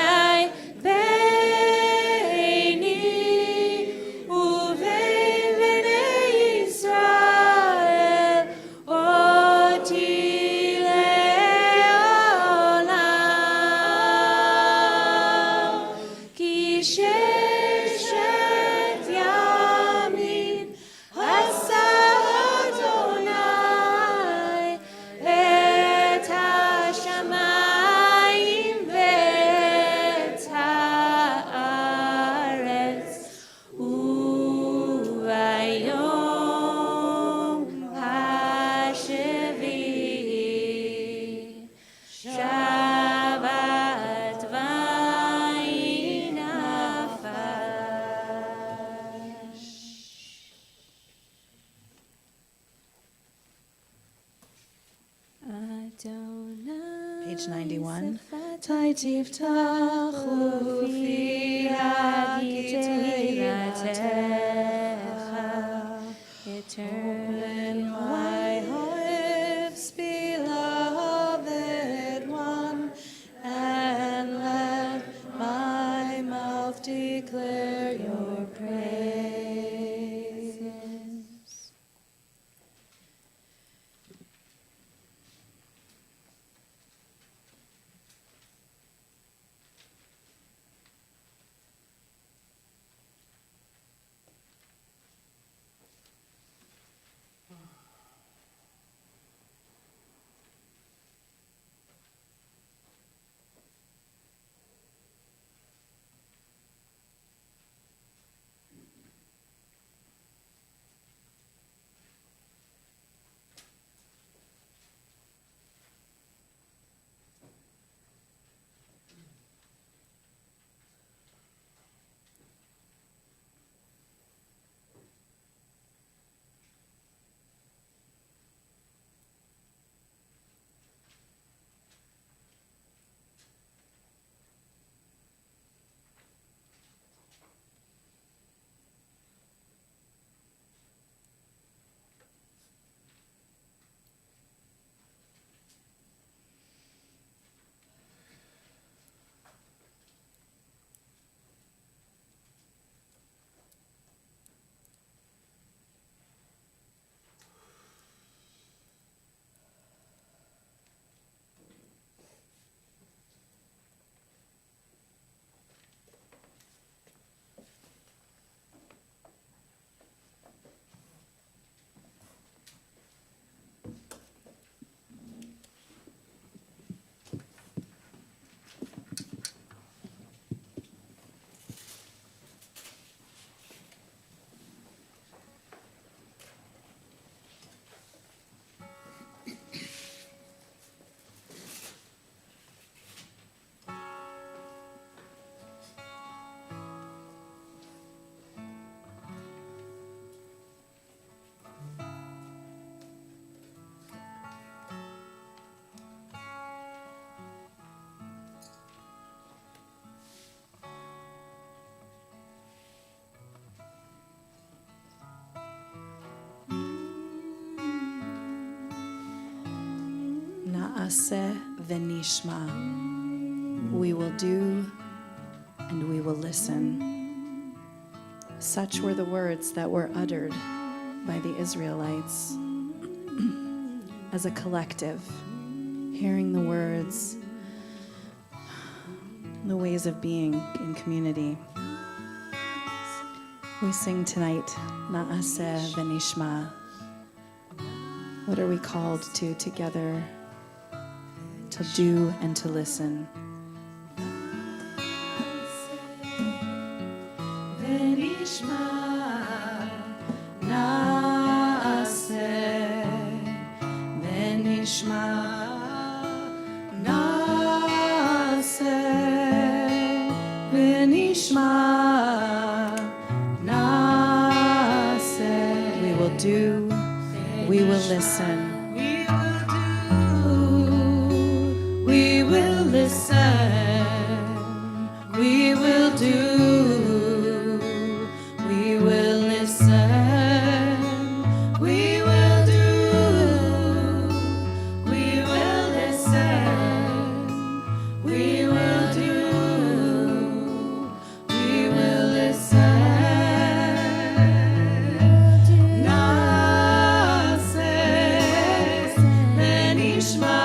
Page 91. Taitiv tachu fi open my heart's beloved one, and let my mouth declare your praises. Na'aseh v'nishma. We will do and we will listen. Such were the words that were uttered by the Israelites as a collective, hearing the words, the ways of being in community. We sing tonight, Na'aseh v'nishma. What are we called to together? To do and to listen. V'nishma na'aseh, v'nishma na'aseh, v'nishma na'aseh. We will do, we will listen. We will listen, we will do, we will listen, we will do, we will listen, we will do, we will listen. Na'aseh v'nishma.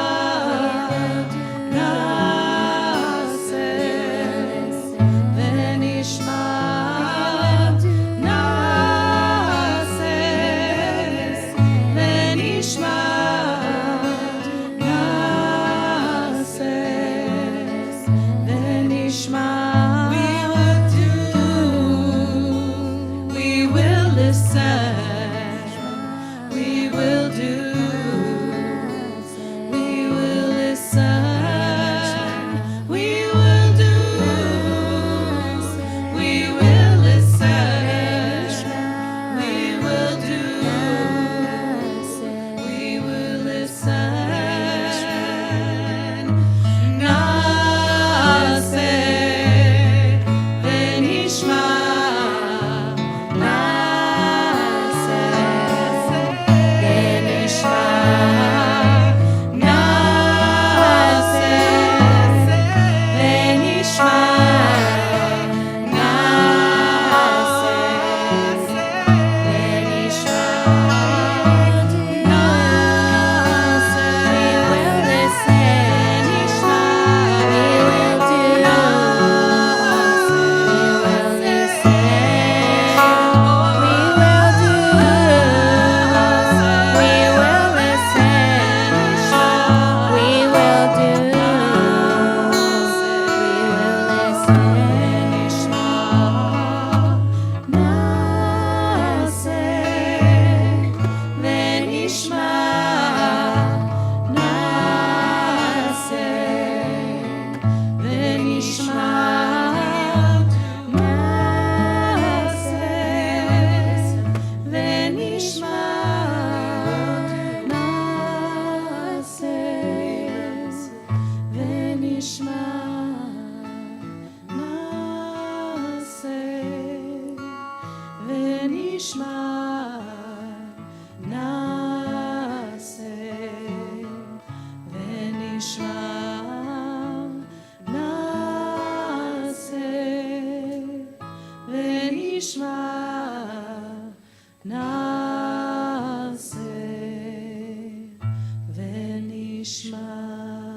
Nishma.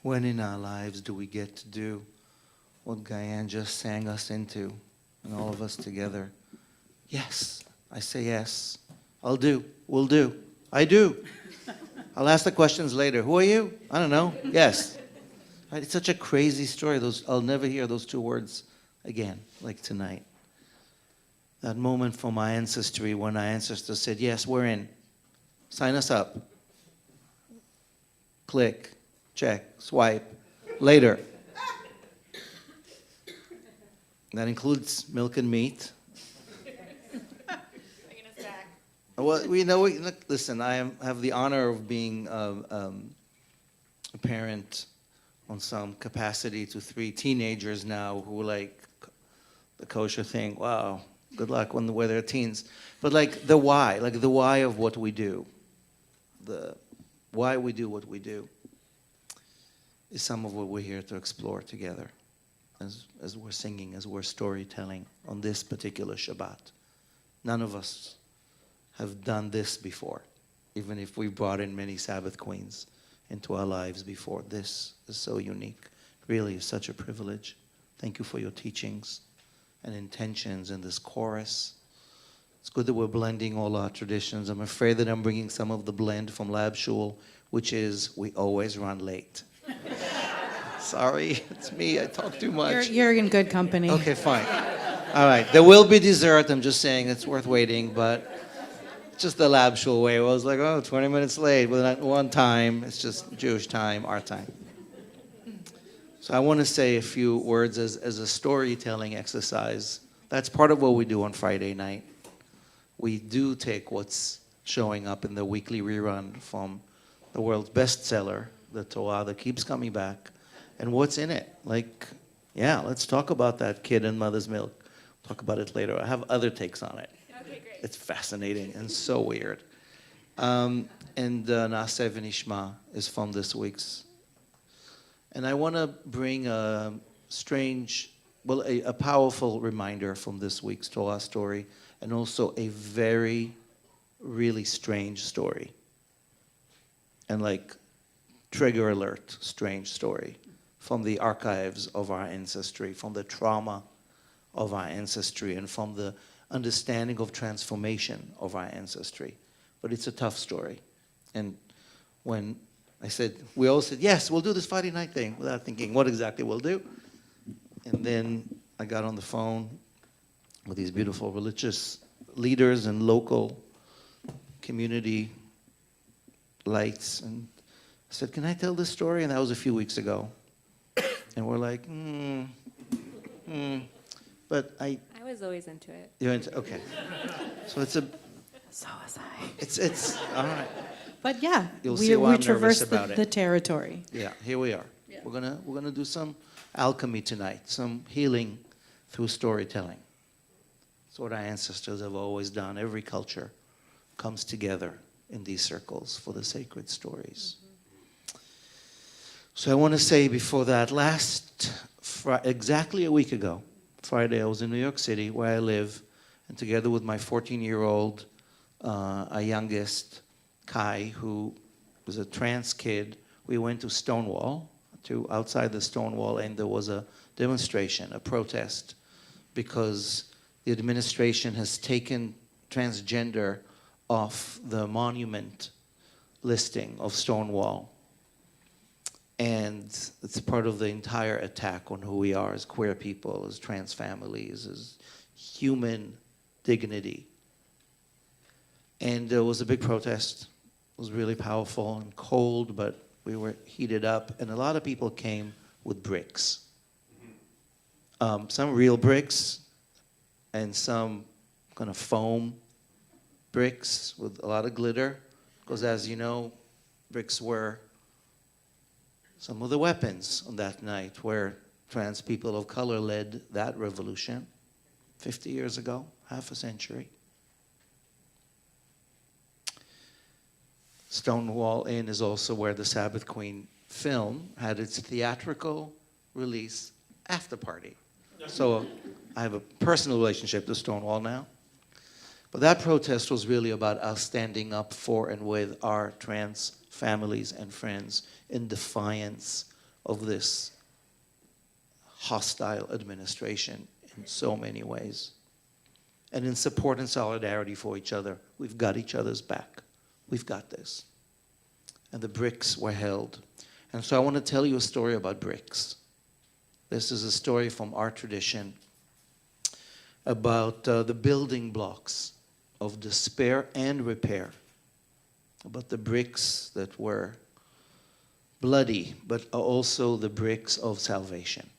When in our lives do we get to do what Gayan just sang us into, and all of us together? Yes, I say yes. I'll do. We'll do. I do. I'll ask the questions later. Who are you? I don't know. Yes. Right? It's such a crazy story. I'll never hear those two words again, like tonight. That moment from my ancestry when our ancestors said, yes, we're in. Sign us up. Click. Check, swipe, later. That includes milk and meat. Well, listen, have the honor of being a parent on some capacity to 3 teenagers now who like the kosher thing. Wow, good luck when they're teens. But like the why of what we do, the why we do what we do, is some of what we're here to explore together as we're singing, as we're storytelling on this particular Shabbat. None of us have done this before, even if we brought in many Sabbath Queens into our lives before. This is so unique. Really is such a privilege. Thank you for your teachings and intentions in this chorus. It's good that we're blending all our traditions. I'm afraid that I'm bringing some of the blend from Lab Shul, which is we always run late. Sorry, it's me. I talk too much.
You're in good company.
Okay, fine. All right. There will be dessert. I'm just saying it's worth waiting, but just the Lab Shul way. I was like, 20 minutes late. Well, not one time. It's just Jewish time, our time. So I want to say a few words as a storytelling exercise. That's part of what we do on Friday night. We do take what's showing up in the weekly rerun from the world's bestseller, the Torah that keeps coming back, and what's in it. Like, yeah, let's talk about that kid and mother's milk. Talk about it later. I have other takes on it.
Okay, great.
It's fascinating and so weird. And Naaseh V'Nishma is from this week's. And I want to bring a powerful reminder from this week's Torah story, and also a very, really strange story. And like, trigger alert, strange story from the archives of our ancestry, from the trauma of our ancestry, and from the understanding of transformation of our ancestry. But it's a tough story. And when we all said, yes, we'll do this Friday night thing, without thinking what exactly we'll do. And then I got on the phone with these beautiful religious leaders and local community lights, and I said, can I tell this story? And that was a few weeks ago. And we're like, But I
was always into it.
you're into, okay. So it's a,
So was I.
it's, all right.
But yeah,
You'll see why
we
I'm nervous
traversed
about it.
the territory.
Yeah, here we are.
Yeah.
We're gonna do some alchemy tonight, some healing through storytelling. It's what our ancestors have always done. Every culture comes together in these circles for the sacred stories. So I want to say before that, exactly a week ago, Friday, I was in New York City, where I live, and together with my 14-year-old, our youngest, Kai, who was a trans kid, we went to Stonewall, outside the Stonewall, and there was a demonstration, a protest, because the administration has taken transgender off the monument listing of Stonewall. And it's part of the entire attack on who we are as queer people, as trans families, as human dignity. And there was a big protest. It was really powerful and cold, but we were heated up. And a lot of people came with bricks. Some real bricks and some kind of foam bricks with a lot of glitter. Because as you know, bricks were some of the weapons on that night where trans people of color led that revolution 50 years ago, half a century. Stonewall Inn is also where the Sabbath Queen film had its theatrical release after party. So I have a personal relationship to Stonewall now. But that protest was really about us standing up for and with our trans families and friends in defiance of this hostile administration in so many ways. And in support and solidarity for each other. We've got each other's back. We've got this. And the bricks were held. And so I want to tell you a story about bricks. This is a story from our tradition about the building blocks of despair and repair. About the bricks that were bloody, but also the bricks of salvation.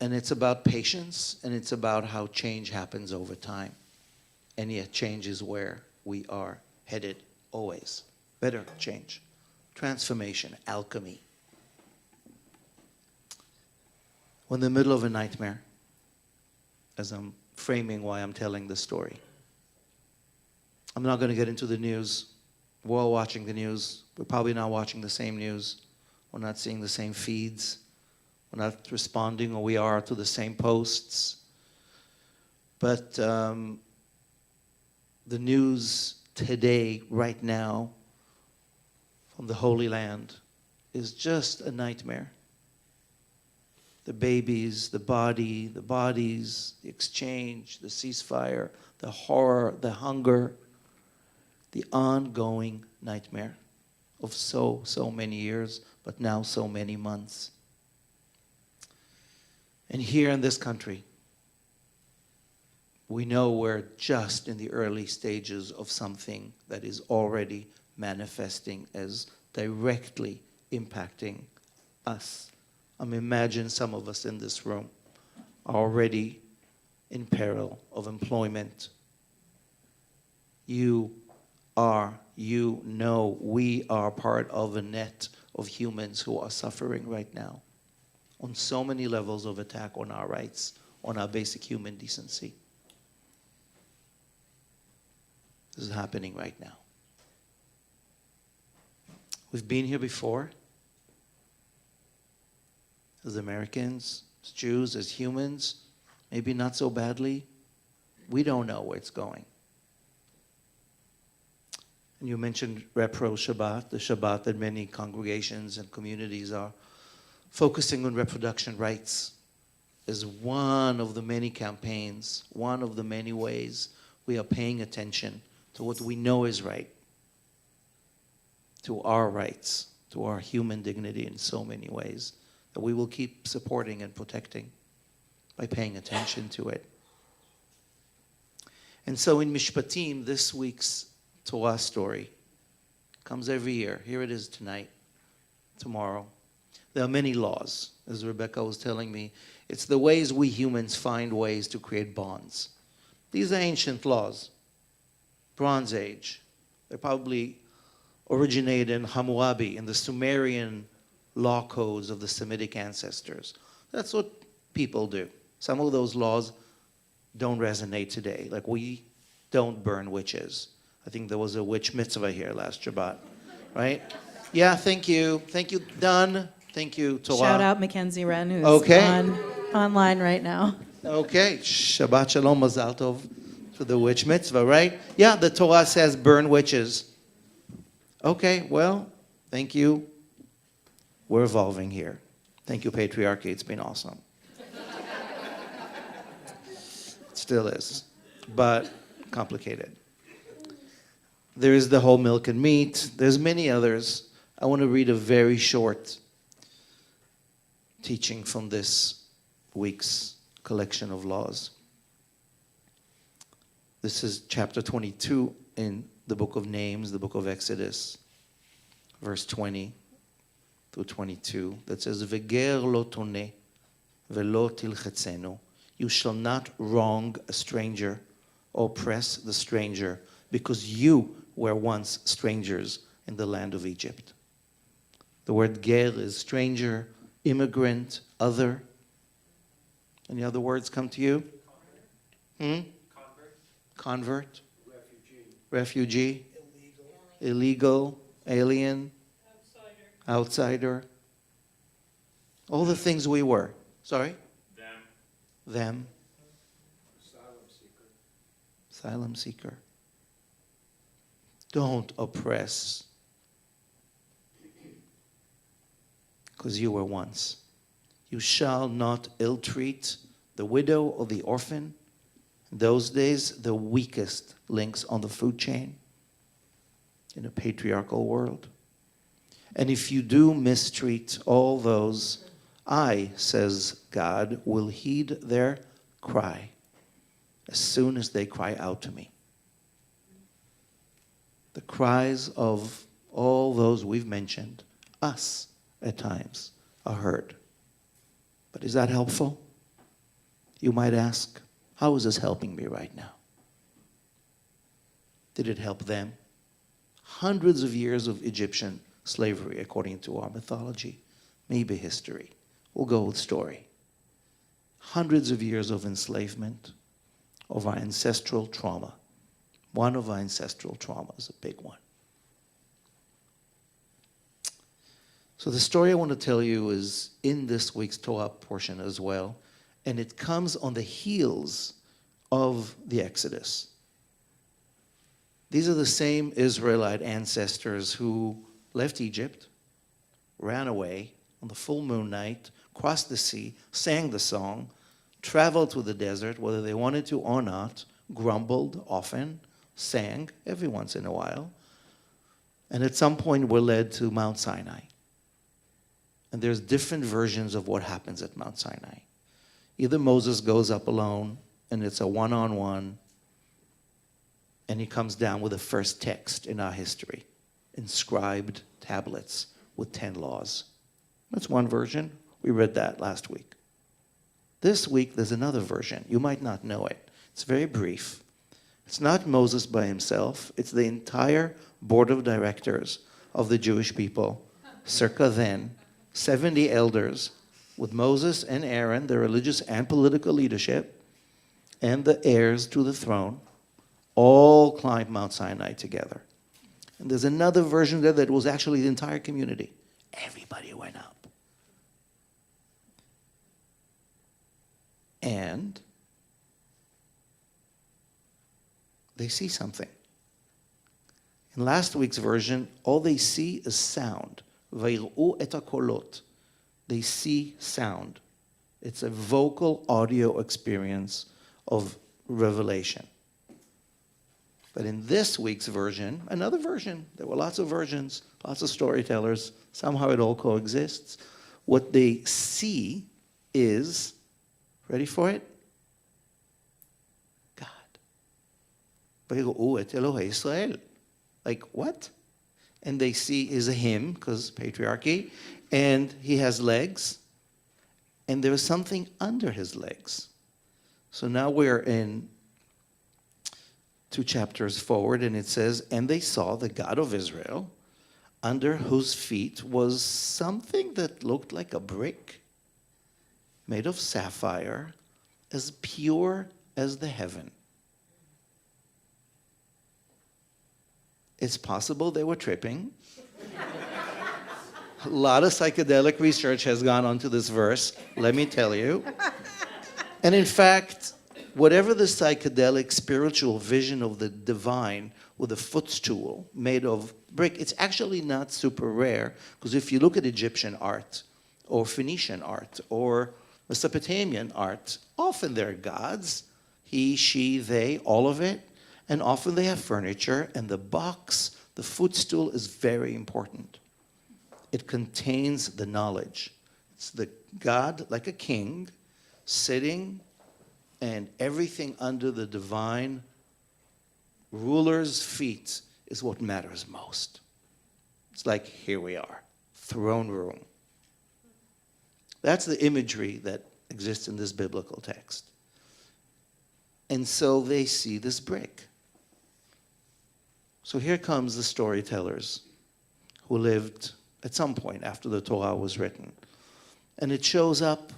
And it's about patience, and it's about how change happens over time. And yet change is where we are headed always. Better change. Transformation, alchemy. We're in the middle of a nightmare, as I'm framing why I'm telling this story. I'm not going to get into the news. We're all watching the news. We're probably not watching the same news. We're not seeing the same feeds. We're not responding, or we are, to the same posts. But the news today, right now, from the Holy Land, is just a nightmare. The babies, the bodies, the exchange, the ceasefire, the horror, the hunger, the ongoing nightmare of so many years, but now so many months. And here in this country, we know we're just in the early stages of something that is already manifesting as directly impacting us. Imagine some of us in this room are already in peril of employment. We are part of a net of humans who are suffering right now on so many levels of attack on our rights, on our basic human decency. This is happening right now. We've been here before, as Americans, as Jews, as humans, maybe not so badly. We don't know where it's going. And you mentioned Repro Shabbat, the Shabbat that many congregations and communities are focusing on reproduction rights is one of the many campaigns, one of the many ways we are paying attention to what we know is right, to our rights, to our human dignity in so many ways, that we will keep supporting and protecting by paying attention to it. And so in Mishpatim, this week's Torah story comes every year. Here it is tonight, tomorrow. There are many laws, as Rebekka was telling me. It's the ways we humans find ways to create bonds. These are ancient laws, Bronze Age. They probably originated in Hammurabi, in the Sumerian law codes of the Semitic ancestors. That's what people do. Some of those laws don't resonate today. Like, we don't burn witches. I think there was a witch mitzvah here last Shabbat, right? Yeah, thank you. Thank you, done. Thank you, Torah.
Shout out Mackenzie Wren, who's online right now.
Okay, Shabbat Shalom, Mazal Tov for the witch mitzvah, right? Yeah, the Torah says burn witches. Okay, well, thank you. We're evolving here. Thank you, patriarchy. It's been awesome. It still is, but complicated. There is the whole milk and meat. There's many others. I want to read a very short teaching from this week's collection of laws. This is chapter 22 in the book of Names, the book of Exodus, verse 20 through 22, that says, Veger lo toneh velo tilchetzenu. You shall not wrong a stranger or oppress the stranger, because you were once strangers in the land of Egypt. The word ger is stranger, immigrant, other. Any other words come to you? Convert. refugee, illegal, alien, outsider. All the things we were. Sorry? Them. Asylum seeker. Don't oppress. Because you were once. You shall not ill-treat the widow or the orphan. In those days, the weakest links on the food chain in a patriarchal world. And if you do mistreat all those, I, says God, will heed their cry as soon as they cry out to me. The cries of all those we've mentioned, us at times, are heard. But is that helpful? You might ask, how is this helping me right now? Did it help them? Hundreds of years of Egyptian slavery, according to our mythology, maybe history. We'll go with story. Hundreds of years of enslavement, of our ancestral trauma. One of our ancestral traumas, a big one. So the story I want to tell you is in this week's Torah portion as well, and it comes on the heels of the Exodus. These are the same Israelite ancestors who left Egypt, ran away on the full moon night, crossed the sea, sang the song, traveled through the desert, whether they wanted to or not, grumbled often, sang every once in a while, and at some point were led to Mount Sinai. And there's different versions of what happens at Mount Sinai. Either Moses goes up alone, and it's a one-on-one, and he comes down with the first text in our history, inscribed tablets with 10 laws. That's one version. We read that last week. This week, there's another version. You might not know it. It's very brief. It's not Moses by himself. It's the entire board of directors of the Jewish people, circa then, 70 elders, with Moses and Aaron, the religious and political leadership, and the heirs to the throne, all climbed Mount Sinai together. And there's another version there that was actually the entire community. Everybody went up. And they see something. In last week's version, all they see is sound. Vayir'u et hakolot. They see sound. It's a vocal audio experience of revelation. But in this week's version, another version, there were lots of versions, lots of storytellers, somehow it all coexists. What they see is, ready for it? God. Vayir'u et Elohei Israel. Like, what? And they see is a him, because patriarchy, and he has legs, and there is something under his legs. So now we're in 2 chapters forward, and it says, and they saw the God of Israel, under whose feet was something that looked like a brick, made of sapphire, as pure as the heaven. It's possible they were tripping. A lot of psychedelic research has gone onto this verse, let me tell you. And in fact, whatever the psychedelic spiritual vision of the divine with a footstool made of brick, it's actually not super rare, because if you look at Egyptian art or Phoenician art or Mesopotamian art, often they're gods, he, she, they, all of it. And often they have furniture, and the box, the footstool, is very important. It contains the knowledge. It's the God, like a king, sitting, and everything under the divine ruler's feet is what matters most. It's like, here we are, throne room. That's the imagery that exists in this biblical text. And so they see this brick. So here comes the storytellers who lived at some point after the Torah was written. And it shows up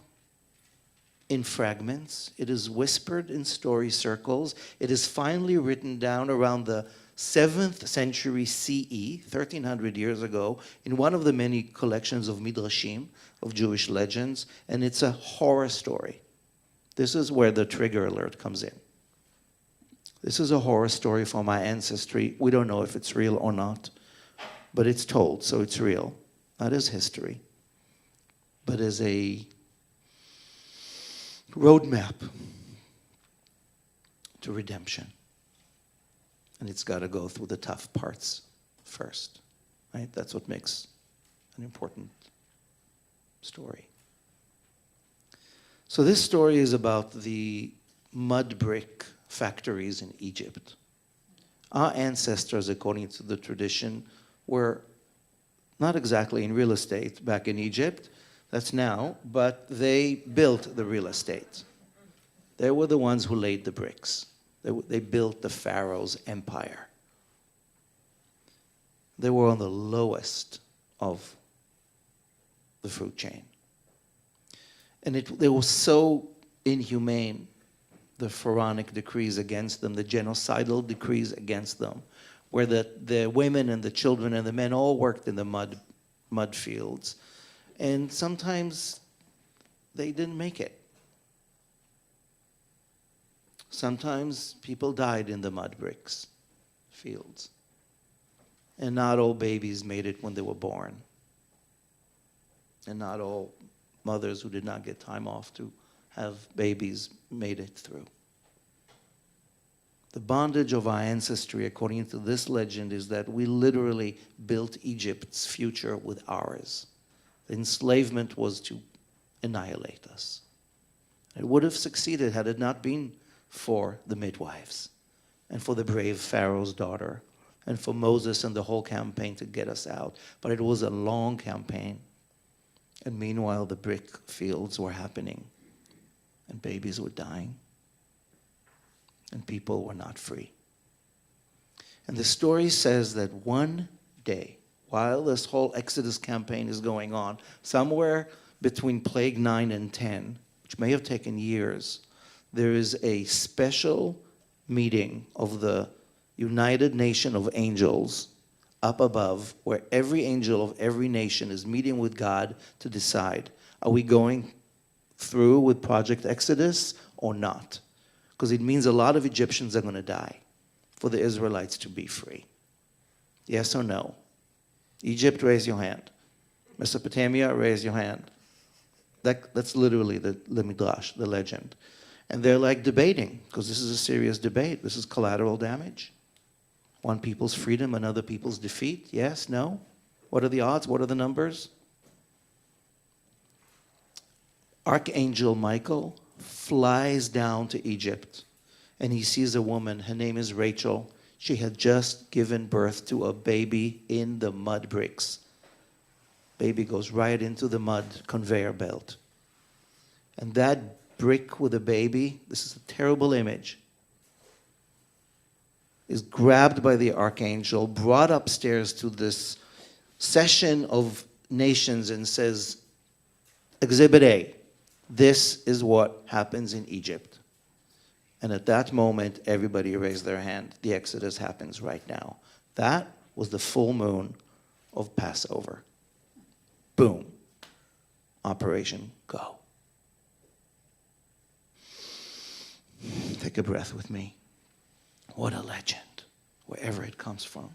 in fragments. It is whispered in story circles. It is finally written down around the 7th century CE, 1300 years ago, in one of the many collections of midrashim, of Jewish legends, and it's a horror story. This is where the trigger alert comes in. This is a horror story from my ancestry. We don't know if it's real or not, but it's told, so it's real. Not as history, but as a roadmap to redemption. And it's got to go through the tough parts first, right? That's what makes an important story. So this story is about the mud brick factories in Egypt. Our ancestors, according to the tradition, were not exactly in real estate back in Egypt, that's now, but they built the real estate. They were the ones who laid the bricks. They built the Pharaoh's empire. They were on the lowest of the food chain. And they were so inhumane, the pharaonic decrees against them, the genocidal decrees against them, where the women and the children and the men all worked in the mud fields. And sometimes they didn't make it. Sometimes people died in the mud bricks fields. And not all babies made it when they were born. And not all mothers who did not get time off to have babies made it through. The bondage of our ancestry, according to this legend, is that we literally built Egypt's future with ours. The enslavement was to annihilate us. It would have succeeded had it not been for the midwives and for the brave Pharaoh's daughter and for Moses and the whole campaign to get us out. But it was a long campaign. And meanwhile, the brick fields were happening and babies were dying and people were not free. And the story says that one day, while this whole Exodus campaign is going on, somewhere between Plague 9 and 10, which may have taken years, there is a special meeting of the United Nation of Angels up above, where every angel of every nation is meeting with God to decide, are we going through with Project Exodus or not? Because it means a lot of Egyptians are going to die for the Israelites to be free. Yes or no? Egypt, raise your hand. Mesopotamia, raise your hand. That's literally the midrash, the legend. And they're like debating, because this is a serious debate. This is collateral damage. One people's freedom, another people's defeat. Yes, no? What are the odds? What are the numbers? Archangel Michael flies down to Egypt, and he sees a woman. Her name is Rachel. She had just given birth to a baby in the mud bricks. Baby goes right into the mud conveyor belt. And that brick with a baby, this is a terrible image, is grabbed by the archangel, brought upstairs to this session of nations and says, Exhibit A, this is what happens in Egypt. And at that moment, everybody raised their hand. The Exodus happens right now. That was the full moon of Passover. Boom. Operation Go. Take a breath with me. What a legend, wherever it comes from.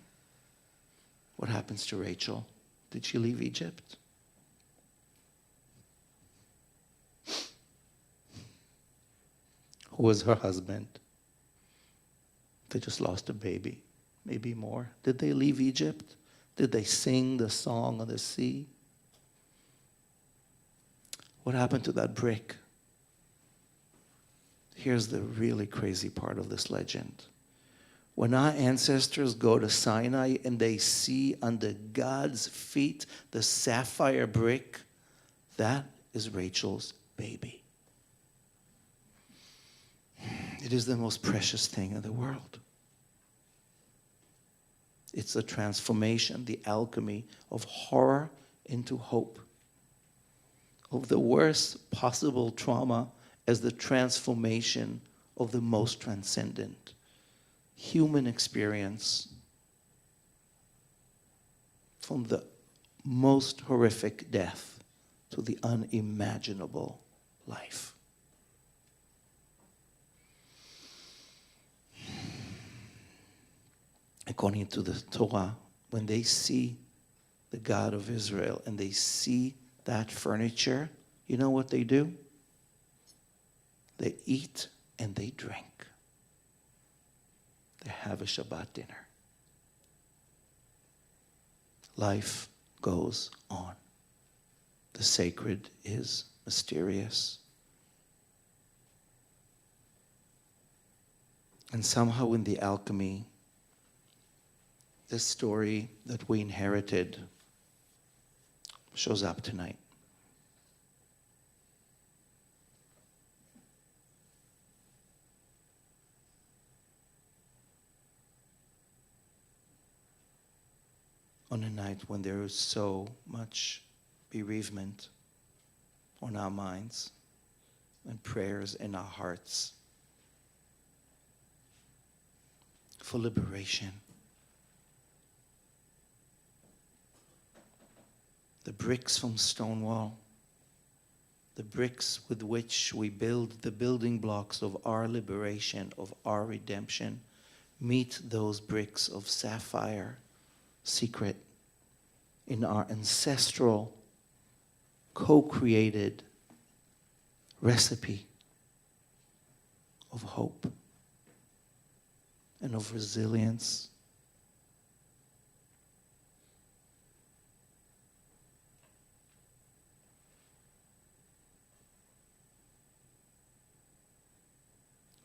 What happens to Rachel? Did she leave Egypt? Who was her husband? They just lost a baby, maybe more. Did they leave Egypt? Did they sing the song of the sea? What happened to that brick? Here's the really crazy part of this legend. When our ancestors go to Sinai and they see under God's feet the sapphire brick, that is Rachel's baby. It is the most precious thing in the world. It's the transformation, the alchemy of horror into hope, of the worst possible trauma as the transformation of the most transcendent human experience from the most horrific death to the unimaginable life. According to the Torah, when they see the God of Israel and they see that furniture, you know what they do? They eat and they drink. They have a Shabbat dinner. Life goes on. The sacred is mysterious. And somehow in the alchemy, this story that we inherited shows up tonight. On a night when there is so much bereavement on our minds and prayers in our hearts for liberation. The bricks from Stonewall, the bricks with which we build the building blocks of our liberation, of our redemption, meet those bricks of sapphire, secret, in our ancestral, co-created recipe of hope and of resilience.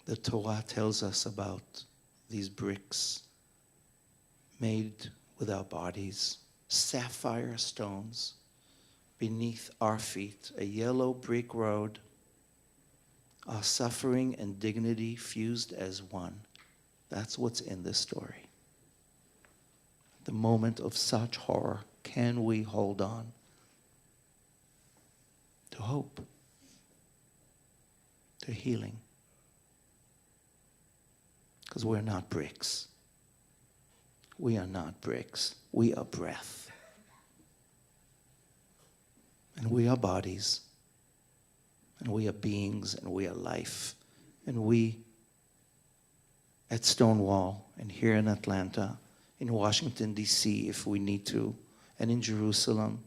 The Torah tells us about these bricks made with our bodies, sapphire stones beneath our feet, a yellow brick road, our suffering and dignity fused as one. That's what's in this story. The moment of such horror, can we hold on to hope, to healing? Because we're not bricks. We are not bricks. We are breath. And we are bodies. And we are beings. And we are life. And we at Stonewall and here in Atlanta, in Washington, D.C., if we need to, and in Jerusalem,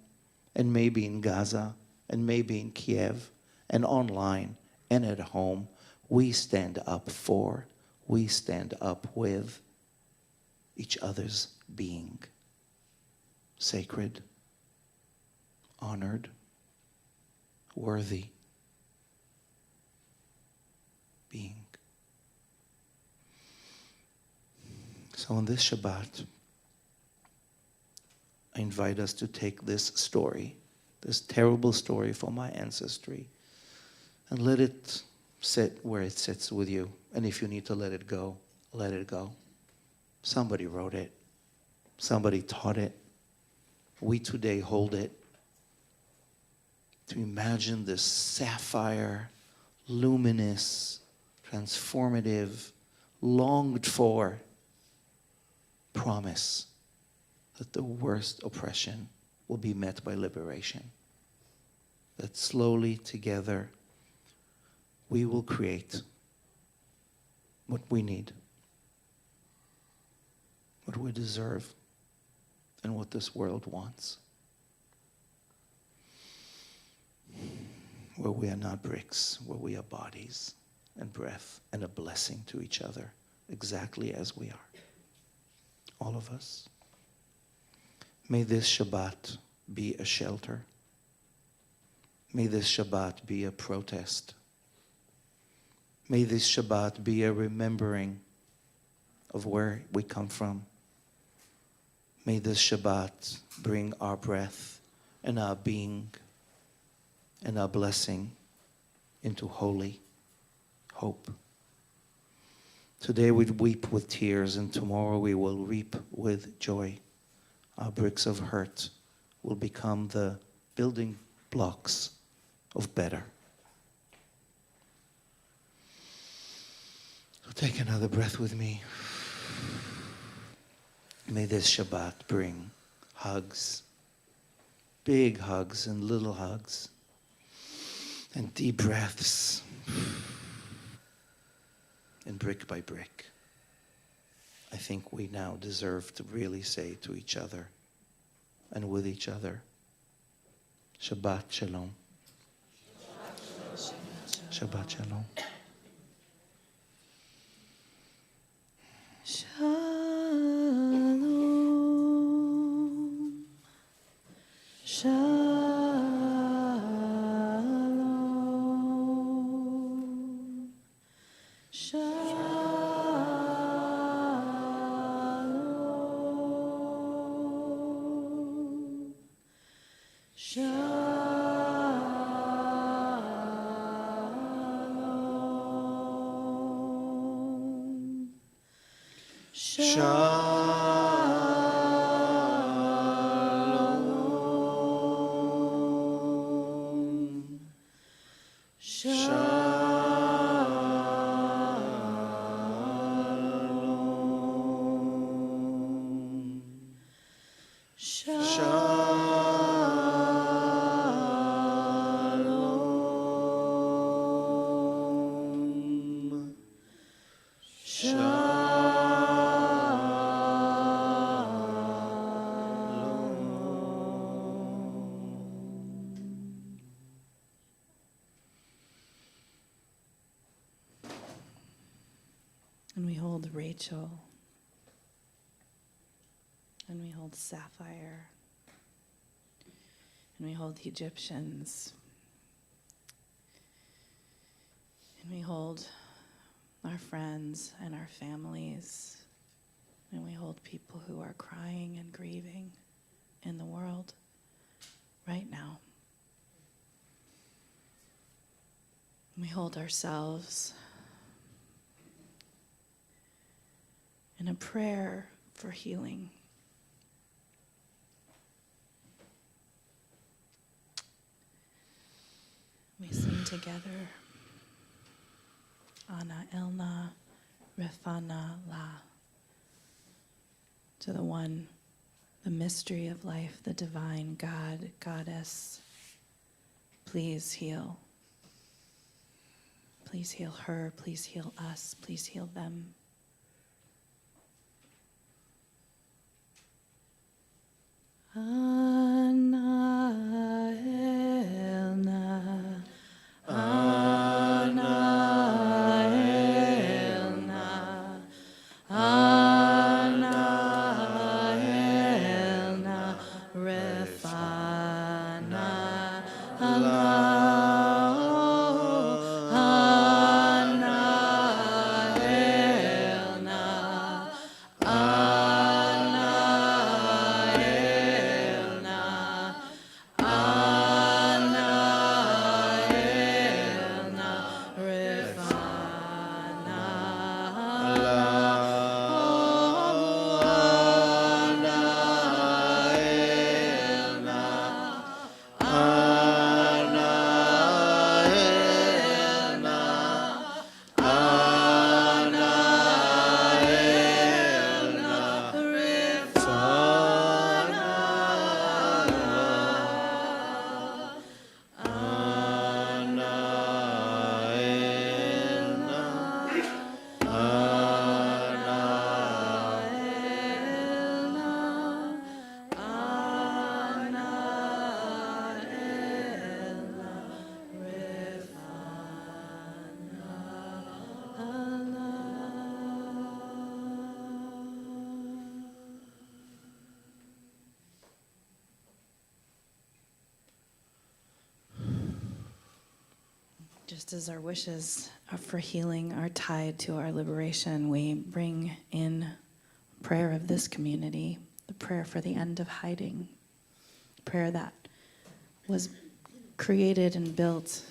and maybe in Gaza, and maybe in Kiev, and online, and at home, we stand up for, we stand up with each other's being. Sacred, honored, worthy being. So on this Shabbat, I invite us to take this story, this terrible story from my ancestry, and let it sit where it sits with you. And if you need to let it go, let it go. Somebody wrote it. Somebody taught it. We today hold it. To imagine this sapphire, luminous, transformative, longed for promise that the worst oppression will be met by liberation. That slowly together we will create what we need, what we deserve, and what this world wants. Where we are not bricks, where we are bodies and breath and a blessing to each other, exactly as we are. All of us. May this Shabbat be a shelter. May this Shabbat be a protest. May this Shabbat be a remembering of where we come from. May this Shabbat bring our breath and our being and our blessing into holy hope. Today we weep with tears, and tomorrow we will reap with joy. Our bricks of hurt will become the building blocks of better. So take another breath with me. May this Shabbat bring hugs. Big hugs and little hugs. And deep breaths. And brick by brick, I think we now deserve to really say to each other and with each other, Shabbat Shalom. Shabbat Shalom.
Shalom. Shalom. And we hold Rachel. And we hold Sapphire. And we hold the Egyptians. And we hold our friends and our families. And we hold people who are crying and grieving in the world right now. And we hold ourselves in a prayer for healing. We sing together, Ana Elna Refana La, to the one, the mystery of life, the divine God, Goddess. Please heal. Please heal her, please heal us, please heal them. Ana Elna, Ana Elna, Ana Elna, Refana Allah, Ana Elna, Ana Elna, Ana Elna, Refana Just as our wishes for healing are tied to our liberation, we bring in prayer of this community, the prayer for the end of hiding, prayer that was created and built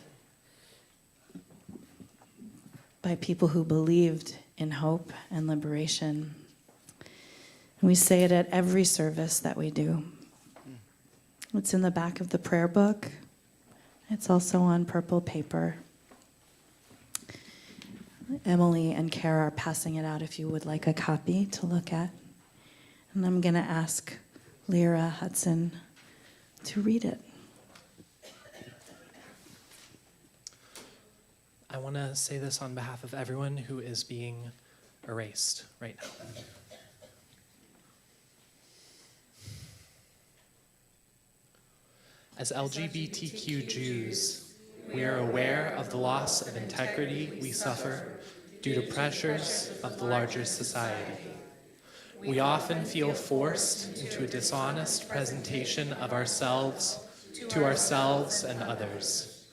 by people who believed in hope and liberation. And we say it at every service that we do. It's in the back of the prayer book. It's also on purple paper. Emily and Kara are passing it out if you would like a copy to look at. And I'm going to ask Lyra Hudson to read it.
I want to say this on behalf of everyone who is being erased right now. As LGBTQ Jews, we are aware of the loss of integrity we suffer due to pressures of the larger society. We often feel forced into a dishonest presentation of ourselves to ourselves and others.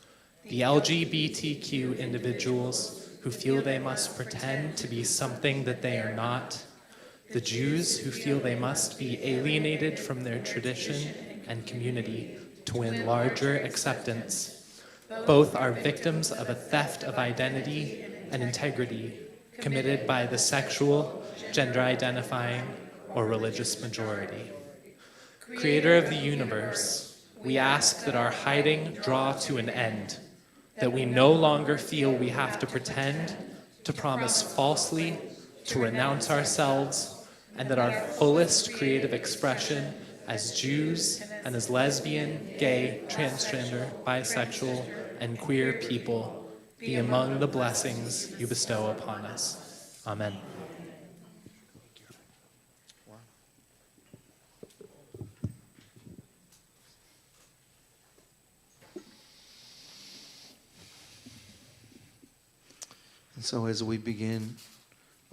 The LGBTQ individuals who feel they must pretend to be something that they are not. The Jews who feel they must be alienated from their tradition and community to win larger acceptance. Both are victims of a theft of identity and integrity committed by the sexual, gender-identifying, or religious majority. Creator of the universe, we ask that our hiding draw to an end, that we no longer feel we have to pretend, to promise falsely, to renounce ourselves, and that our fullest creative expression as Jews and as lesbian, gay, transgender, bisexual, and queer people be among the blessings you bestow upon us. Amen.
And so as we begin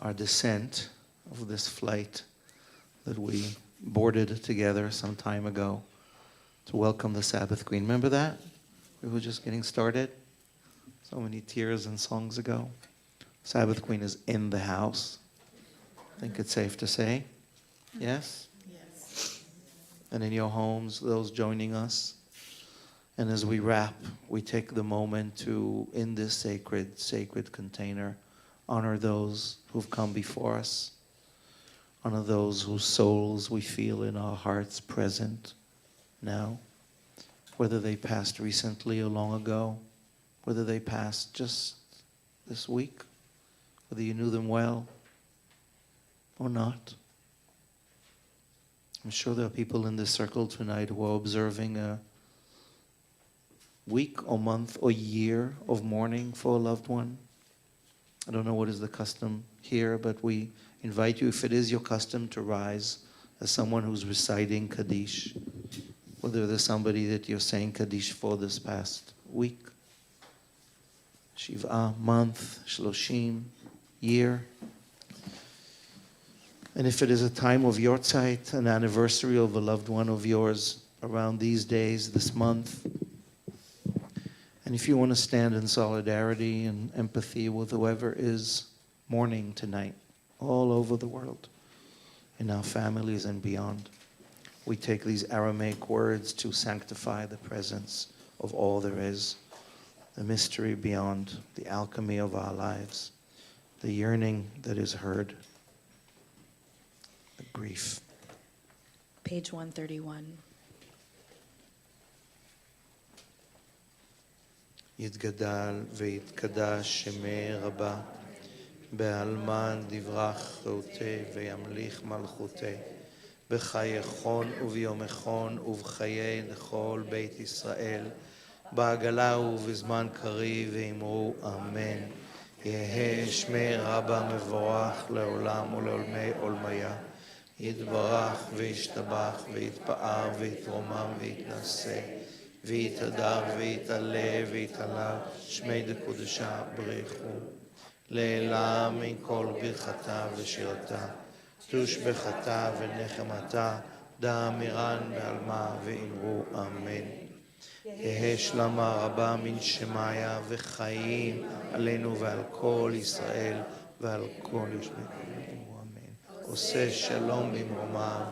our descent of this flight that we boarded together some time ago to welcome the Sabbath Queen. Remember that? We were just getting started. So many tears and songs ago. Sabbath Queen is in the house. I think it's safe to say. Yes? Yes. And in your homes, those joining us. And as we wrap, we take the moment to, in this sacred container, honor those who've come before us. Honor those whose souls we feel in our hearts present now. Whether they passed recently or long ago. Whether they passed just this week. Whether you knew them well or not. I'm sure there are people in this circle tonight who are observing a week or month or year of mourning for a loved one. I don't know what is the custom here, but we invite you, if it is your custom, to rise as someone who's reciting Kaddish. Whether there's somebody that you're saying Kaddish for this past week, Shiv'ah, month, Shloshim, year. And if it is a time of Yortzeit, an anniversary of a loved one of yours around these days, this month, and if you want to stand in solidarity and empathy with whoever is mourning tonight, all over the world, in our families and beyond, we take these Aramaic words to sanctify the presence of all there is, the mystery beyond, the alchemy of our lives, the yearning that is heard, the grief.
Page 131.
יתגדל ויתקדש שמי רבה, בעלמא דברך חיותי וימליך מלכותי, בחייכון וביומכון ובחיי לכל בית ישראל, בעגלה ובזמן קריב ואמרו אמן. יהא שמי רבה מבורך לעולם ולעולמי עולמיה, יתברך וישתבח ויתפאר ויתרומם ויתנשא, ויתהדר ויתעלה ויתהלל שמי דקודשה בריחו, לעילה מכל ברכתה ושירתה, תושבחתה ונחמתה, דאמירן בעלמה ואמרו אמן. יהא שלמה רבה מן שמיה וחיים עלינו ועל כל ישראל ועל כל יושבי אמן. עושה שלום במרומיו,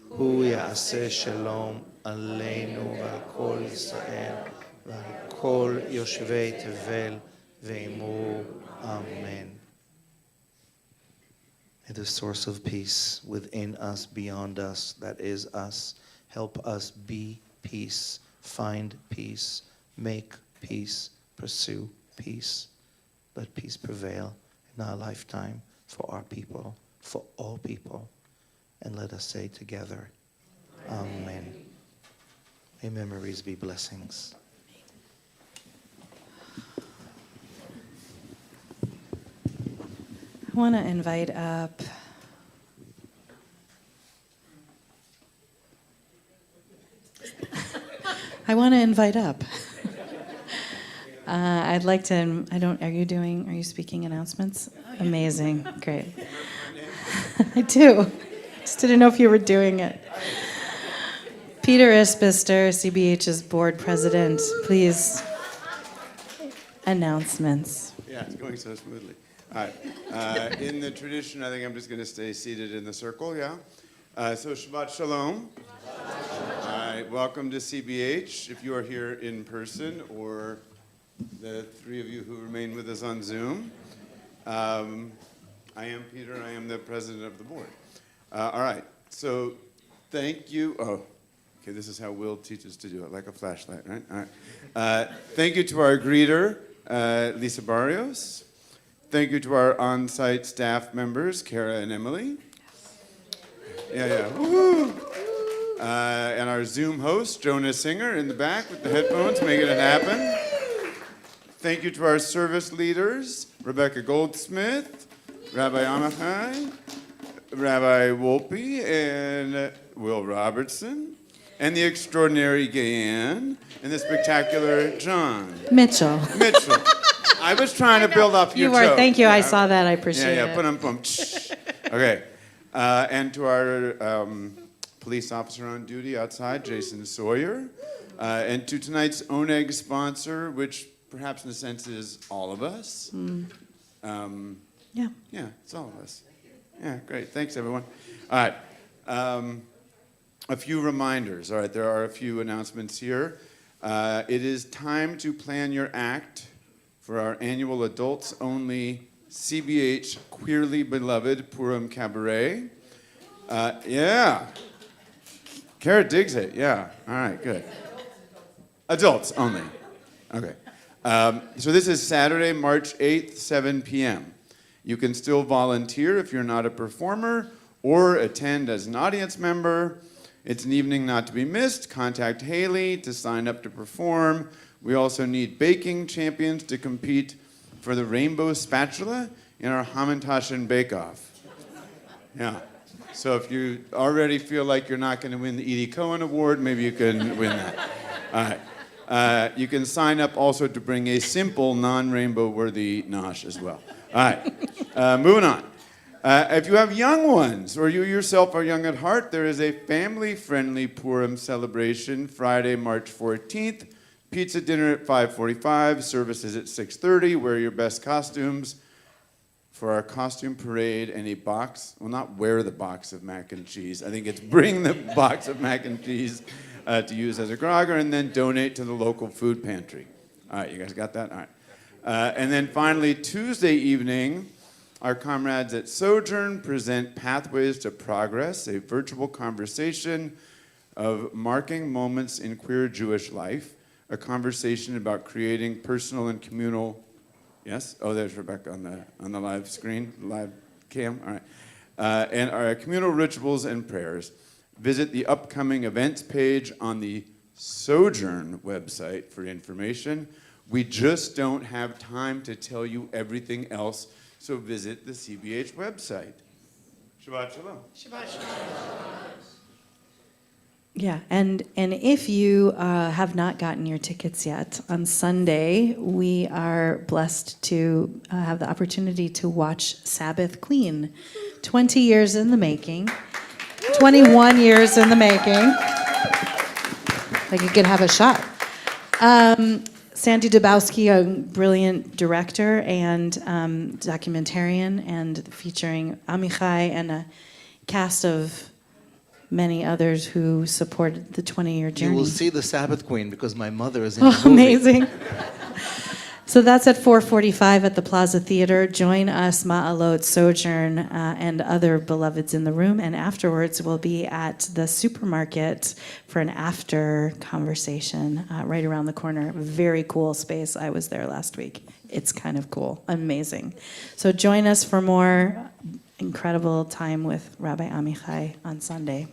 הוא יעשה שלום עלינו ועל כל ישראל ועל כל יושבי תבל ואמרו אמן. May the source of peace within us, beyond us, that is us, help us be peace, find peace, make peace, pursue peace. Let peace prevail in our lifetime for our people, for all people. And let us say together, Amen. May memories be blessings.
I want to invite up I'd like to, are you speaking announcements? Amazing, great. I do. Just didn't know if you were doing it. Peter Isbister, CBH's board president, please. Announcements.
Yeah, it's going so smoothly. All right. In the tradition, I think I'm just going to stay seated in the circle, yeah? So Shabbat Shalom. All right, welcome to CBH. If you are here in person, or the three of you who remain with us on Zoom. I am Peter, and I am the president of the board. All right, so thank you. Oh, okay, this is how Will teaches to do it, like a flashlight, right? All right. Thank you to our greeter, Lisa Barrios. Thank you to our on-site staff members, Kara and Emily. Yeah. Woo-hoo. And our Zoom host, Jonah Singer, in the back with the headphones, making it happen. Thank you to our service leaders, Rebekka Goldsmith, Rabbi Amichai, Rabbi Wolpe, and Will Robertson, and the extraordinary Gayanne, and the spectacular John
Mitchell.
I was trying to build up your
You were,
joke.
thank you, I saw that, I appreciate
Yeah,
it.
pum. Okay. And to our police officer on duty outside, Jason Sawyer, and to tonight's Oneg sponsor, which perhaps in a sense is all of us.
Yeah.
Yeah, it's all of us. Yeah, great. Thanks, everyone. All right. A few reminders. All right, there are a few announcements here. It is time to plan your act for our annual adults-only CBH Queerly Beloved Purim Cabaret. Yeah. Kara digs it. Yeah. All right, good. Adults only. Okay. So this is Saturday, March 8th, 7 p.m. You can still volunteer if you're not a performer or attend as an audience member. It's an evening not to be missed. Contact Haley to sign up to perform. We also need baking champions to compete for the Rainbow Spatula in our Hamantaschen Bake Off. Yeah. So if you already feel like you're not going to win the Edie Cohen Award, maybe you can win that. All right. You can sign up also to bring a simple, non-rainbow worthy nosh as well. All right. Moving on. If you have young ones, or you yourself are young at heart, there is a family-friendly Purim celebration Friday, March 14th. Pizza dinner at 5:45, services at 6:30. Wear your best costumes for our costume parade, and a box, well, not wear the box of mac and cheese. I think it's bring the box of mac and cheese to use as a grogger, and then donate to the local food pantry. All right, you guys got that? All right. And then finally, Tuesday evening, our comrades at Sojourn present Pathways to Progress, a virtual conversation of marking moments in queer Jewish life, a conversation about creating personal and communal. Yes? Oh, there's Rebekka on the live screen, live cam. All right. And our communal rituals and prayers. Visit the upcoming events page on the Sojourn website for information. We just don't have time to tell you everything else, so visit the CBH website. Shabbat Shalom.
Shabbat Shalom. Yeah, and if you have not gotten your tickets yet, on Sunday, we are blessed to have the opportunity to watch Sabbath Queen. 20 years in the making. 21 years in the making. Like you could have a shot. Sandi DuBowski, a brilliant director and documentarian, and featuring Amichai and a cast of many others who supported the 20-year journey.
You will see the Sabbath Queen because my mother is in the movie.
Amazing. So that's at 4:45 at the Plaza Theater. Join us, Ma'alot, Sojourn, and other beloveds in the room. And afterwards, we'll be at the supermarket for an after conversation right around the corner. Very cool space. I was there last week. It's kind of cool. Amazing. So join us for more incredible time with Rabbi Amichai on Sunday.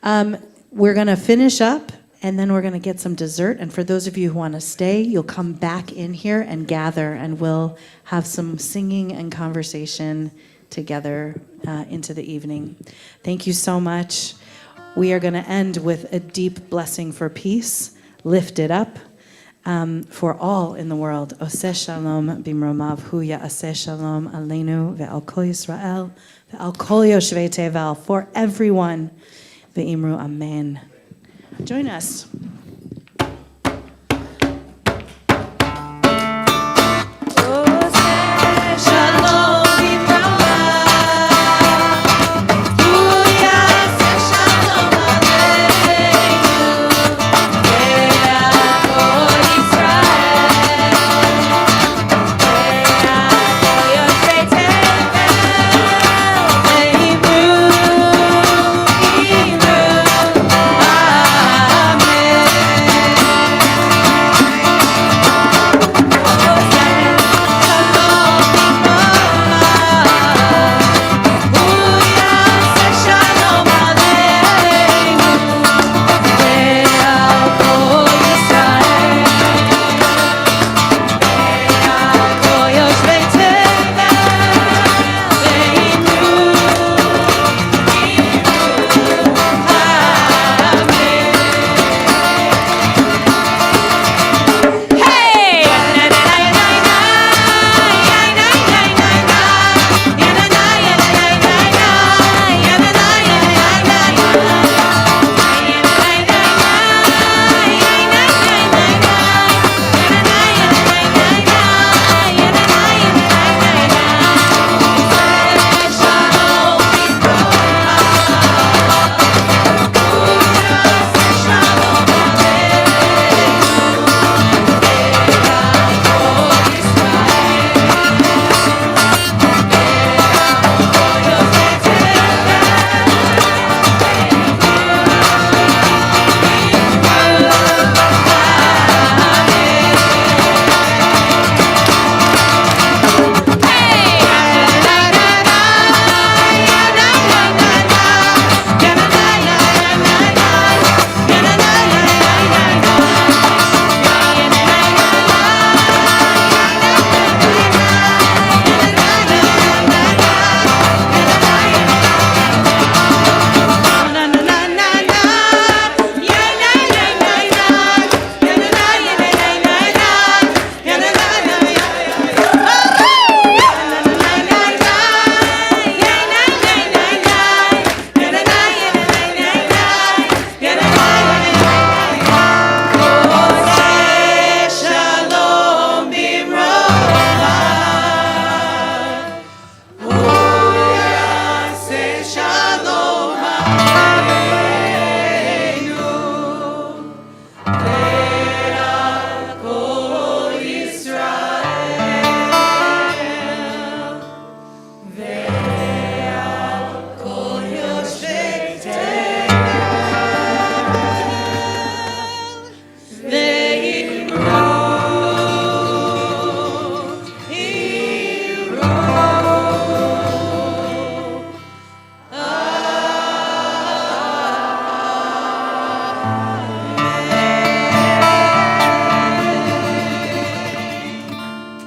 We're going to finish up, and then we're going to get some dessert. And for those of you who want to stay, you'll come back in here and gather, and we'll have some singing and conversation together into the evening. Thank you so much. We are going to end with a deep blessing for peace, lifted up for all in the world. Oseh shalom bimromav hu ya'aseh shalom aleinu ve'al kol Yisrael ve'al kol yoshvei tevel, for everyone. Ve'imru amen. Join us.